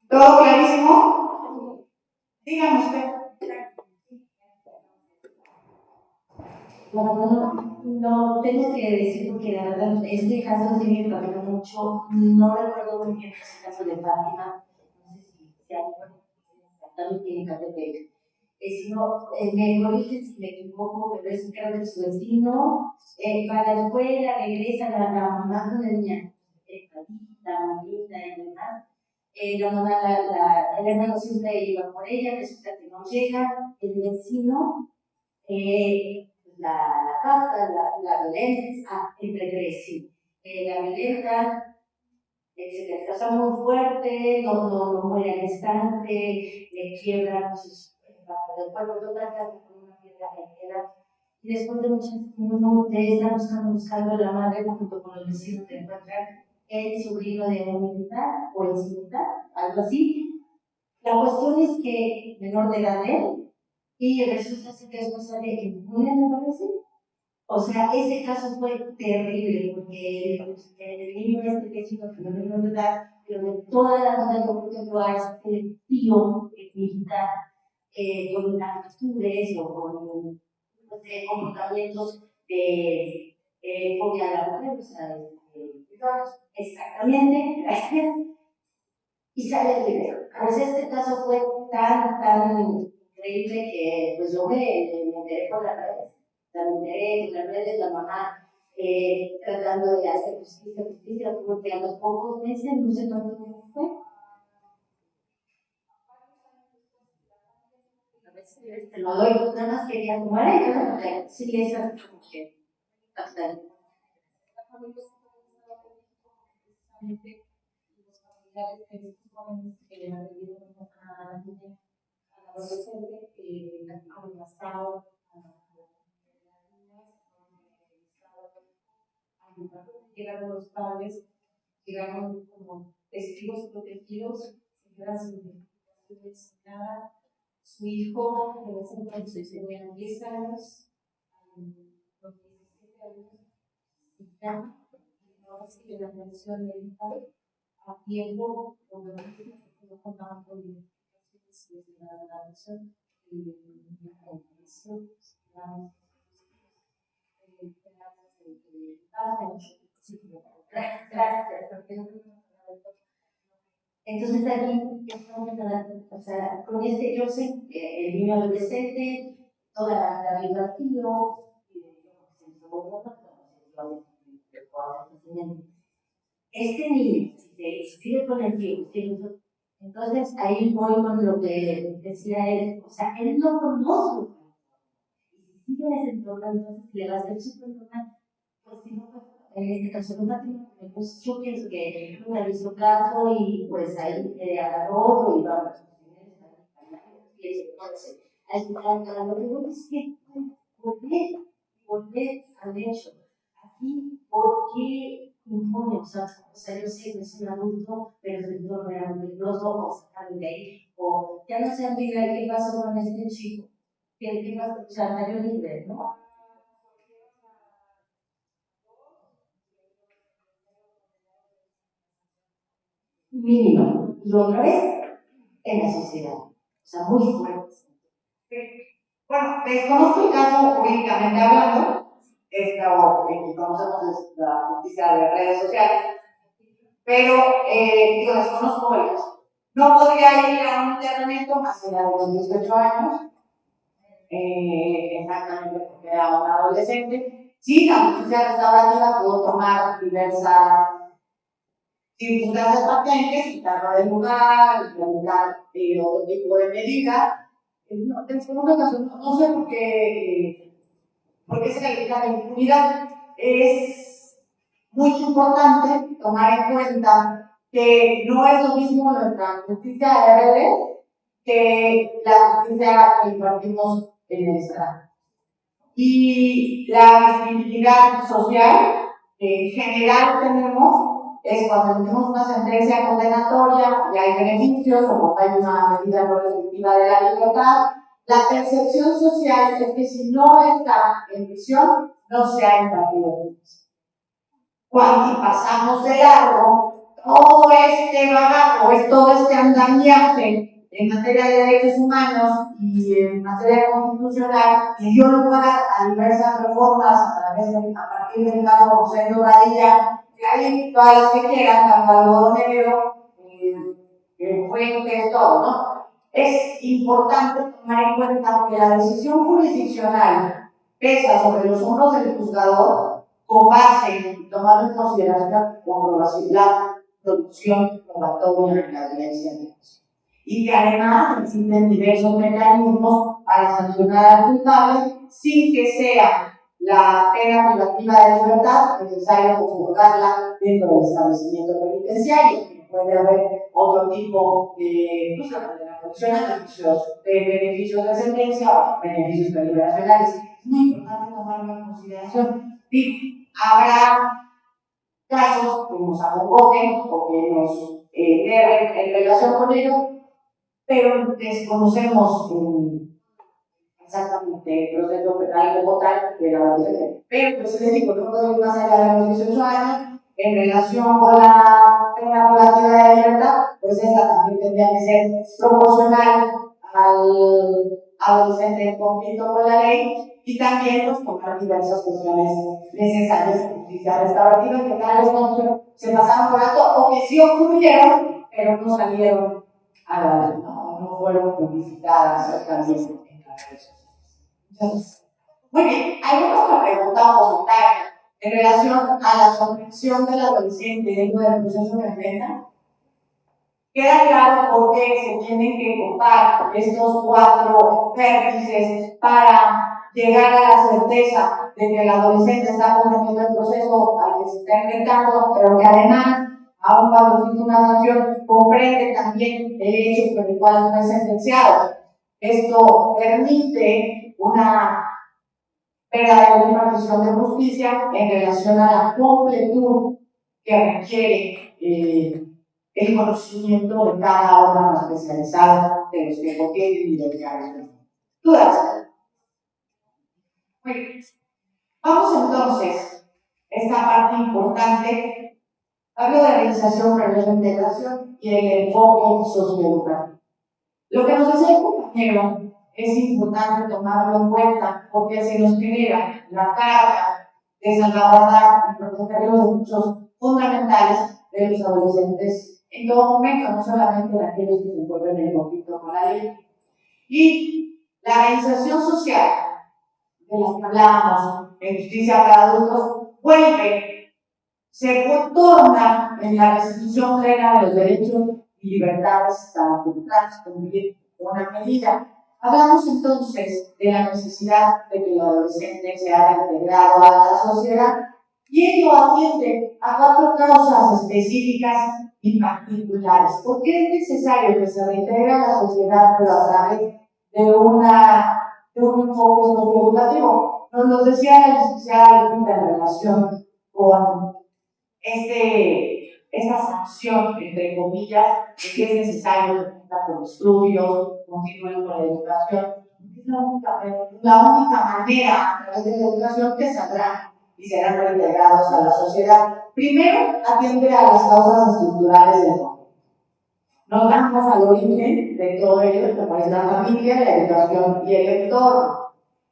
¿Todo clarísimo? Dígame usted. No tengo que decir porque la verdad este caso sí me impactó mucho. No recuerdo muy bien ese caso de Fátima, no sé si hay exactamente en Catepec. Sino, me corrigen si me equivoco, pero es que era de su vecino, va a la escuela, regresa la mamá con la niña, la mamita y demás. La mamá, el hermano siempre iba por ella, resulta que no llega, el vecino la capta, la violenta, entre tres, sí. La violenta, se le casa muy fuerte, no muere al instante, le quiebra sus partes del cuerpo, toda casa con una piedra que queda. Y después de de estar buscando la madre junto con los vecinos de encontrar el sobrino de un militar o ex militar, algo así. La cuestión es que menor de edad él, y resulta ser que después sale impune, me parece. O sea, ese caso fue terrible, porque el niño que es una menor de edad, pero de toda la vida yo creo que lo hace tío militar, con actitudes o con comportamientos de fobia a la mujer, o sea, exactamente, gracias, y sale el video. Pues este caso fue tan increíble que pues yo me enteré por las redes. Me enteré en las redes, la mamá tratando de hacer justicia, porque a los pocos meses, no sé cuánto tiempo fue. A veces te lo doy, nada más quería tomar ella, porque sí, esa como que hasta ahí. Los familiares de estos jóvenes que le han pedido a la niña, a la adolescente, que la han amenazado llegaron los padres, llegaron como testigos protegidos, señoras sin identificaciones, nada. Su hijo, en ese entonces, tenía 10 años, a los 17 años, y ya, ahora sí que la atención médica a tiempo, cuando no contaban con identificaciones desde la adopción y la comprensión, digamos, entonces aquí estamos, o sea, con este yo sé que el niño adolescente, toda la vida activo, este niño, si sigue con el tiempo, entonces ahí voy con lo que decía él, o sea, él no conoce, y si sigue en ese entorno, entonces le va a ser súper normal. Pues si no, en este caso no matrimonio, pues yo pienso que no le hizo caso y pues ahí agarró y vamos. Al final, lo que digo es que volver al hecho. Aquí, ¿por qué impone? O sea, yo sé que es un adulto, pero el entorno era muy peligroso, o sacarlo de ahí, o ya no sé, amiga, ¿qué pasó con este chico? ¿Qué pasó? O sea, salió libre, ¿no? Mínimo, y otra vez en la sociedad, o sea, muy fuerte. Bueno, desconozco el caso jurídicamente hablando, que conocemos la justicia de redes sociales, pero digo, desconozco el caso. No podría ir a un internamiento más allá de los 18 años, exactamente porque era un adolescente. Sí, la justicia restaurativa pudo tomar diversas circunstancias patentes, quitarlo del lugar, implementar otro tipo de medidas. No, desconozco el caso, no sé por qué se califica la impunidad. Es muy importante tomar en cuenta que no es lo mismo nuestra justicia RD que la justicia que impartimos en el Estado. Y la visibilidad social que en general tenemos es cuando tenemos una sentencia condenatoria y hay beneficios o hay una medida no restrictiva de la libertad. La percepción social es que si no está en prisión, no se ha impartido justicia. Cuando pasamos de largo, todo este bagaje, es todo este andamiaje en materia de derechos humanos y en materia constitucional, que dio lugar a diversas reformas a partir del caso José Doradilla, que hay todas las que quieran, tanto algodonero, fuentes, todo, ¿no? Es importante tomar en cuenta que la decisión jurisdiccional pesa sobre los hombros del juzgador con base, tomando en consideración la producción probatoria de la violencia de género. Y que además existen diversos mecanismos para sancionar al culpable sin que sea la pena privativa de libertad necesaria conjugarla dentro del establecimiento penitenciario. Puede haber otro tipo de beneficios de sentencia o beneficios deliberacionales. Es muy importante tomarlo en consideración. Y habrá casos que nos acongojen o que nos deben en relación con ello, pero desconocemos exactamente el proceso penal como tal de la adolescencia. Pero, pues les digo, no podemos ir más allá de los 18 años. En relación con la pena privativa de libertad, pues esta también tendría que ser proporcional al adolescente en conflicto con la ley y también pues tomar diversas cuestiones necesarias de justicia restaurativa que tal vez no se pasaron por alto o que sí ocurrieron, pero no salieron a la luz, no fueron publicitadas también en las redes sociales. Entonces, muy bien, ¿alguna otra pregunta o comentario en relación a la comprensión del adolescente dentro del proceso de enfrenta? Queda claro por qué se tienen que contar estos 4 vértices para llegar a la certeza de que el adolescente está comprendiendo el proceso al que se está enfrentando, pero que además, aun cuando existe una sanción, comprende también el hecho por el cual fue sentenciado. Esto permite una verdadera impartición de justicia en relación a la completud que requiere el conocimiento de cada órgano especializado de los que contienen y de los que hay. ¿Dudas? Muy bien. Vamos entonces a esta parte importante. Hablo de realización, pero de integración y el enfoque socioeducativo. Lo que nos decía el compañero es importante tomarlo en cuenta porque se nos genera la carga de salvaguardar y proteger los derechos fundamentales de los adolescentes en todo momento, no solamente de aquellos que se encuentran en el conflicto con la ley. Y la realización social de la que hablábamos en justicia para adultos se torna en la restitución plena de los derechos y libertades para cumplir una medida. Hablamos entonces de la necesidad de que el adolescente sea integrado a la sociedad y ello atiende a 4 causas específicas y particulares. ¿Por qué es necesario que se reintegre a la sociedad pero a través de un enfoque socioeducativo? Nos lo decía la licenciada Lupita en relación con esta sanción, entre comillas, de que es necesario que cumplan con estudios, continúen con la educación. Es la única manera, a través de la educación, que saldrán y serán reintegrados a la sociedad. Primero, atiende a las causas estructurales del conflicto. Nos vamos al origen de todo ello, como es la familia, la educación y el entorno.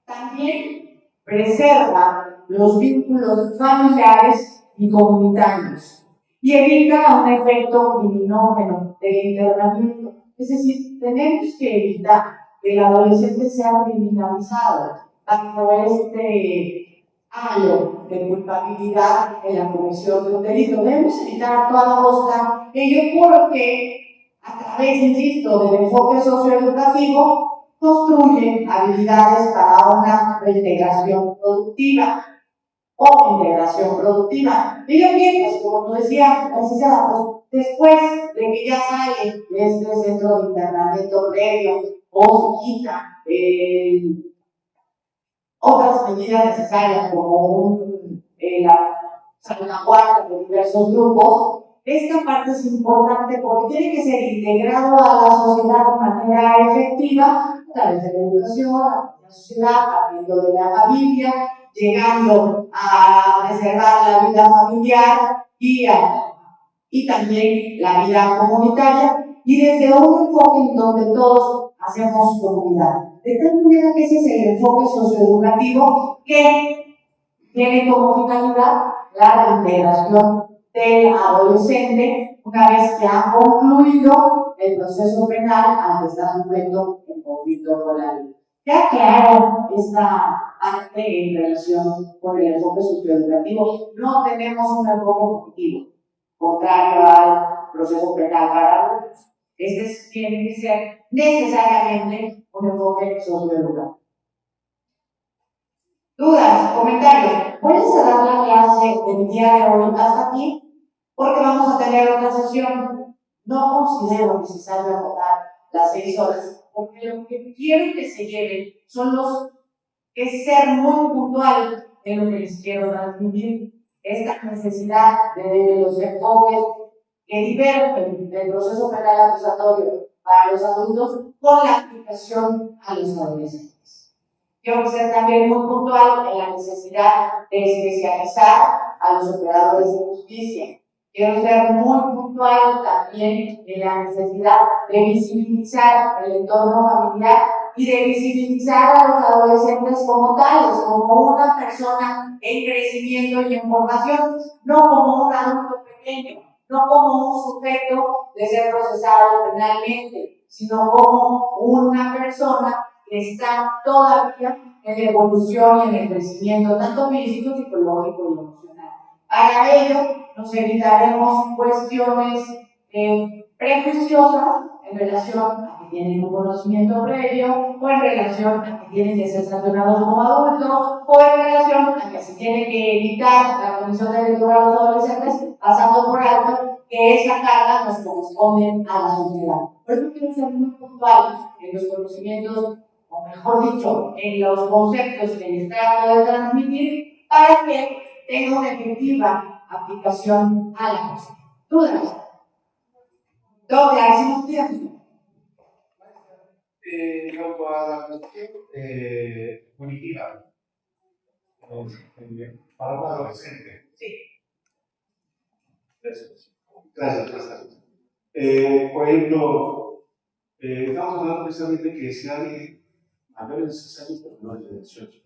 También preserva los vínculos familiares y comunitarios y evita un efecto criminógeno del internamiento. Es decir, tenemos que evitar que el adolescente sea criminalizado bajo este halo de culpabilidad en la comisión de un delito. Debemos evitar a toda costa ello porque a través, insisto, del enfoque socioeducativo construye habilidades para una reintegración productiva o integración productiva. Ello bien, pues como nos decía la licenciada, pues después de que ya sale de este centro de internamiento previo o se quita otras medidas necesarias como la salvaguardia de diversos grupos, esta parte es importante porque tiene que ser integrado a la sociedad de manera efectiva a través de la educación, a la sociedad, partiendo de la familia, llegando a preservar la vida familiar y a y también la vida comunitaria, y desde un enfoque en donde todos hacemos comunidad. De tal manera que ese es el enfoque socioeducativo que tiene como finalidad la integración del adolescente una vez que ha concluido el proceso penal al que está sujeto en conflicto con la ley. Ya claro esta parte en relación con el enfoque socioeducativo, no tenemos un enfoque objetivo, contrario al proceso penal para adultos. Este tiene que ser necesariamente un enfoque socioeducativo. ¿Dudas? ¿Comentarios? Voy a cerrar la clase del día de hoy hasta aquí porque vamos a tener otra sesión. No considero necesario agotar las 6 horas porque lo que quiero que se lleven son los que ser muy puntual en lo que les quiero transmitir. Esta necesidad de los enfoques que divergen del proceso penal acusatorio para los adultos con la aplicación a los adolescentes. Quiero ser también muy puntual en la necesidad de especializar a los operadores de justicia. Quiero ser muy puntual también en la necesidad de visibilizar el entorno familiar y de visibilizar a los adolescentes como tales, como una persona en crecimiento y en formación, no como un adulto pequeño, no como un sujeto de ser procesado penalmente, sino como una persona que está todavía en la evolución y en el crecimiento, tanto físico, psicológico y emocional. Para ello, nos evitaremos cuestiones prejuiciosas en relación a que tienen un conocimiento previo, o en relación a que tienen que ser sancionados como adultos, o en relación a que se tiene que evitar la comisión de delito a los adolescentes, pasando por alto que esa carga nos corresponde a la sociedad. Por eso quiero ser muy puntual en los conocimientos, o mejor dicho, en los conceptos que les trato de transmitir, para que tenga una efectiva aplicación a la cosa. ¿Dudas? Douglas, En cuanto a la cuestión punitiva, para un adolescente. Sí. Gracias. Por ejemplo, estamos hablando precisamente que si alguien mayor de 16 años, pero no de 18,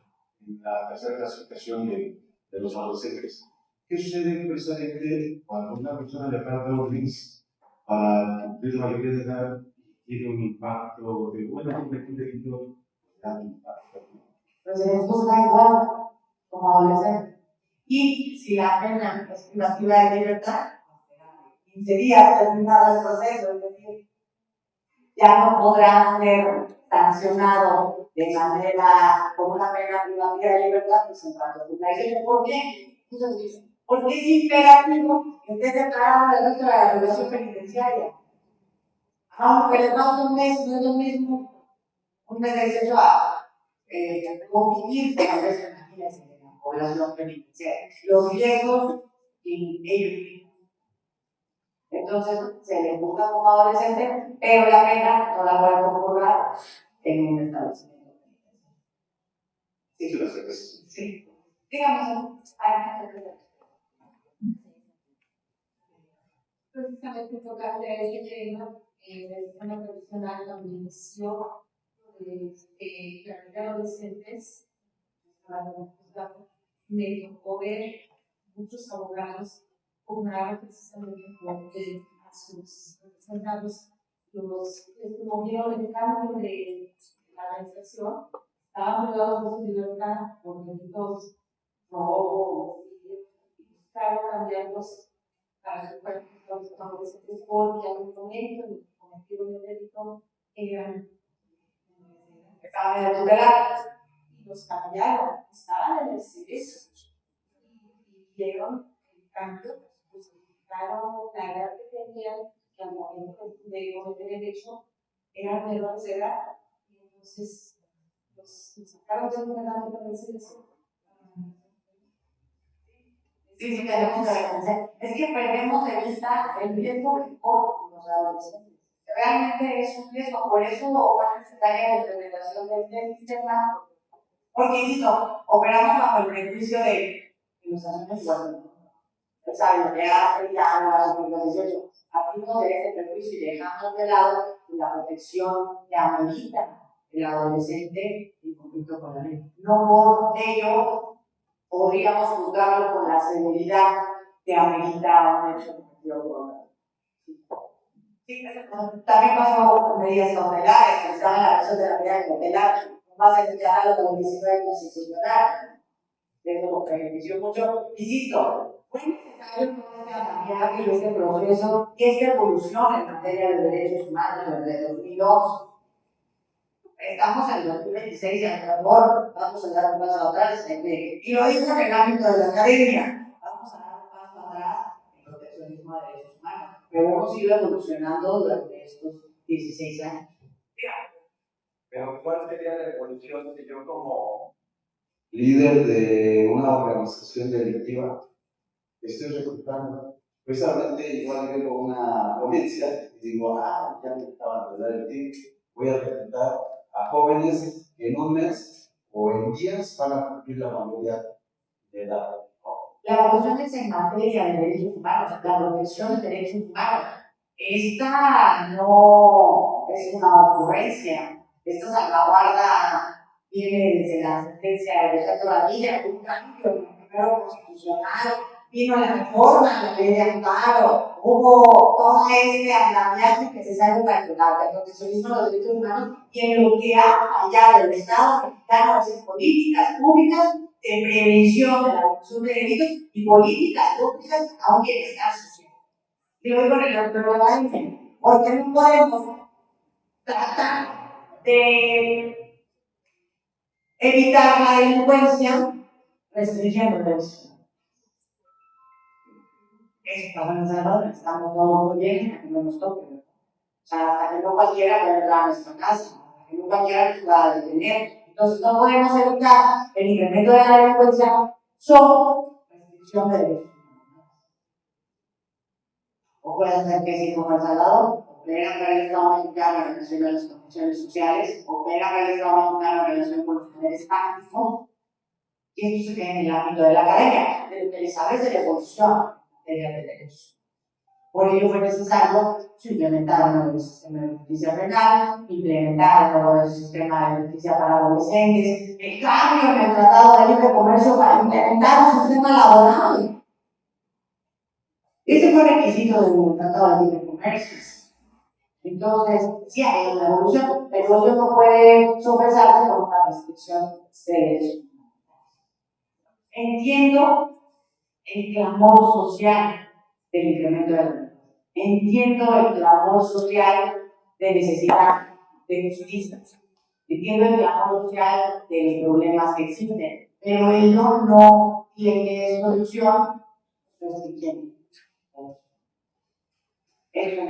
en la tercera clasificación de los adolescentes. ¿Qué sucede precisamente cuando una persona le falta un RIS para cumplir la mayoría de edad y tiene un impacto de un delito? Pues se les busca igual como adolescente. Y si la pena es privativa de libertad, 15 días terminado el proceso, es decir, ya no podrá ser sancionado de manera con una pena privativa de libertad, pues en cuanto a tu país. ¿Por qué? Porque es imperativo que esté separado del resto de la regulación penitenciaria. Aunque le falta un mes, no es lo mismo un mes de 18 a convivir con el resto de las familias en la población penitenciaria. Los riesgos y ellos. Entonces se le busca como adolescente, pero la pena no la puede conjugar en un establecimiento penitenciario. Sí, gracias. Sí. Digamos, precisamente tocarle ese tema del sistema profesional donde inició de adolescentes. Me tocó ver muchos abogados pugnar precisamente porque a sus representados les movieron el cambio de la administración, estaban privados de su libertad por delitos, robo, y buscaron cambiarlos para que fueran los adolescentes porque al momento en que cometieron el delito estaban en la tutela y los cambiaron, estaban en el servicio y vieron el cambio, justificaron la edad que tenían, que al momento de cometer el hecho eran menores de edad, y entonces los sacaron de un regalo para el servicio. Sí, tenemos que reconocer. Es que perdemos de vista el riesgo que corren los adolescentes. Realmente es un riesgo, por eso fue necesaria la implementación de este sistema, porque insisto, operamos bajo el prejuicio de los asuntos iguales. saben lo que hace, ya no va a cumplir los 18. Partimos de ese prejuicio y dejamos de lado la protección que amerita el adolescente en conflicto con la ley. No por ello podríamos juzgarlo con la severidad que amerita un hecho cometido por la ley. Sí, también pasó con medidas cautelares, que están en la versión de la medida cautelar, más a escuchar a lo que dice constitucional. Eso lo benefició mucho. Insisto, fue necesario cambiar que este proceso y esta evolución en materia de derechos humanos desde 2002. Estamos en el 2026 y a lo mejor vamos a dar un paso atrás. Y lo digo en el ámbito de la academia. Vamos a dar un paso atrás en el proteccionismo de derechos humanos. Pero hemos ido evolucionando durante estos 16 años. Pero ¿cuál sería la evolución que yo como líder de una organización delictiva estoy reclutando? Precisamente igual vengo a una ponencia y digo, ya me acaban de dar el tip, voy a reclutar a jóvenes que en un mes o en días van a cumplir la mayoría de edad. La evolución es en materia de derechos humanos, la protección de derechos humanos. Esta no es una ocurrencia, esta salvaguarda viene desde la sentencia de Roberto Padilla, un cambio primero constitucional, vino la reforma en la ley de amparo, hubo todo este andamiaje que se sabe para el proteccionismo de los derechos humanos y en lo que ha fallado el Estado mexicano es en políticas públicas de prevención de la comisión de delitos y políticas públicas a un bienestar social. Y lo digo en el doctor Valle, porque no podemos tratar de evitar la delincuencia restringiendo el derecho. Es para nosotros, estamos todos muy bien, hasta que no nos toque. O sea, hasta que no cualquiera pueda entrar a nuestra casa, hasta que no cualquiera nos pueda detener. Entonces, no podemos evitar el incremento de la delincuencia solo restricción de derechos. O puede ser que sí, como El Salvador, opera para el Estado mexicano en relación a las condiciones sociales, opera para el Estado mexicano en relación con los poderes pactos, y esto se queda en el ámbito de la academia, de lo que les sabes de la evolución de derechos. Por ello fue necesario implementar un nuevo sistema de justicia penal, implementar un nuevo sistema de justicia para adolescentes, el cambio en el Tratado de Libre Comercio para implementar un sistema laboral. Ese fue el requisito del Tratado de Libre Comercio. Entonces, sí hay una evolución, pero ello no puede sopesarse por una restricción de derechos. Entiendo el clamor social del incremento de la delincuencia. Entiendo el clamor social de necesidad de justicia. Entiendo el clamor social de los problemas que existen, pero ello no tiene solución restringiendo. Estos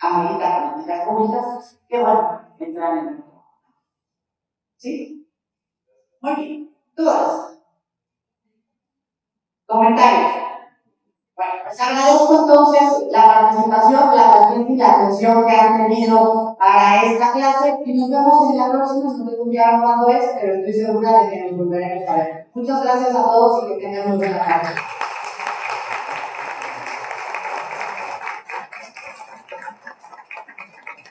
ameritan políticas públicas que, bueno, entran en el mercado. ¿Sí? Muy bien. Dudas. Comentarios. Bueno, pues agradezco entonces la participación, la paciencia y la atención que han tenido para esta clase y nos vemos en la próxima. No tengo claro cuándo es, pero estoy segura de que nos volveremos a ver. Muchas gracias a todos y que tengan muy buena tarde.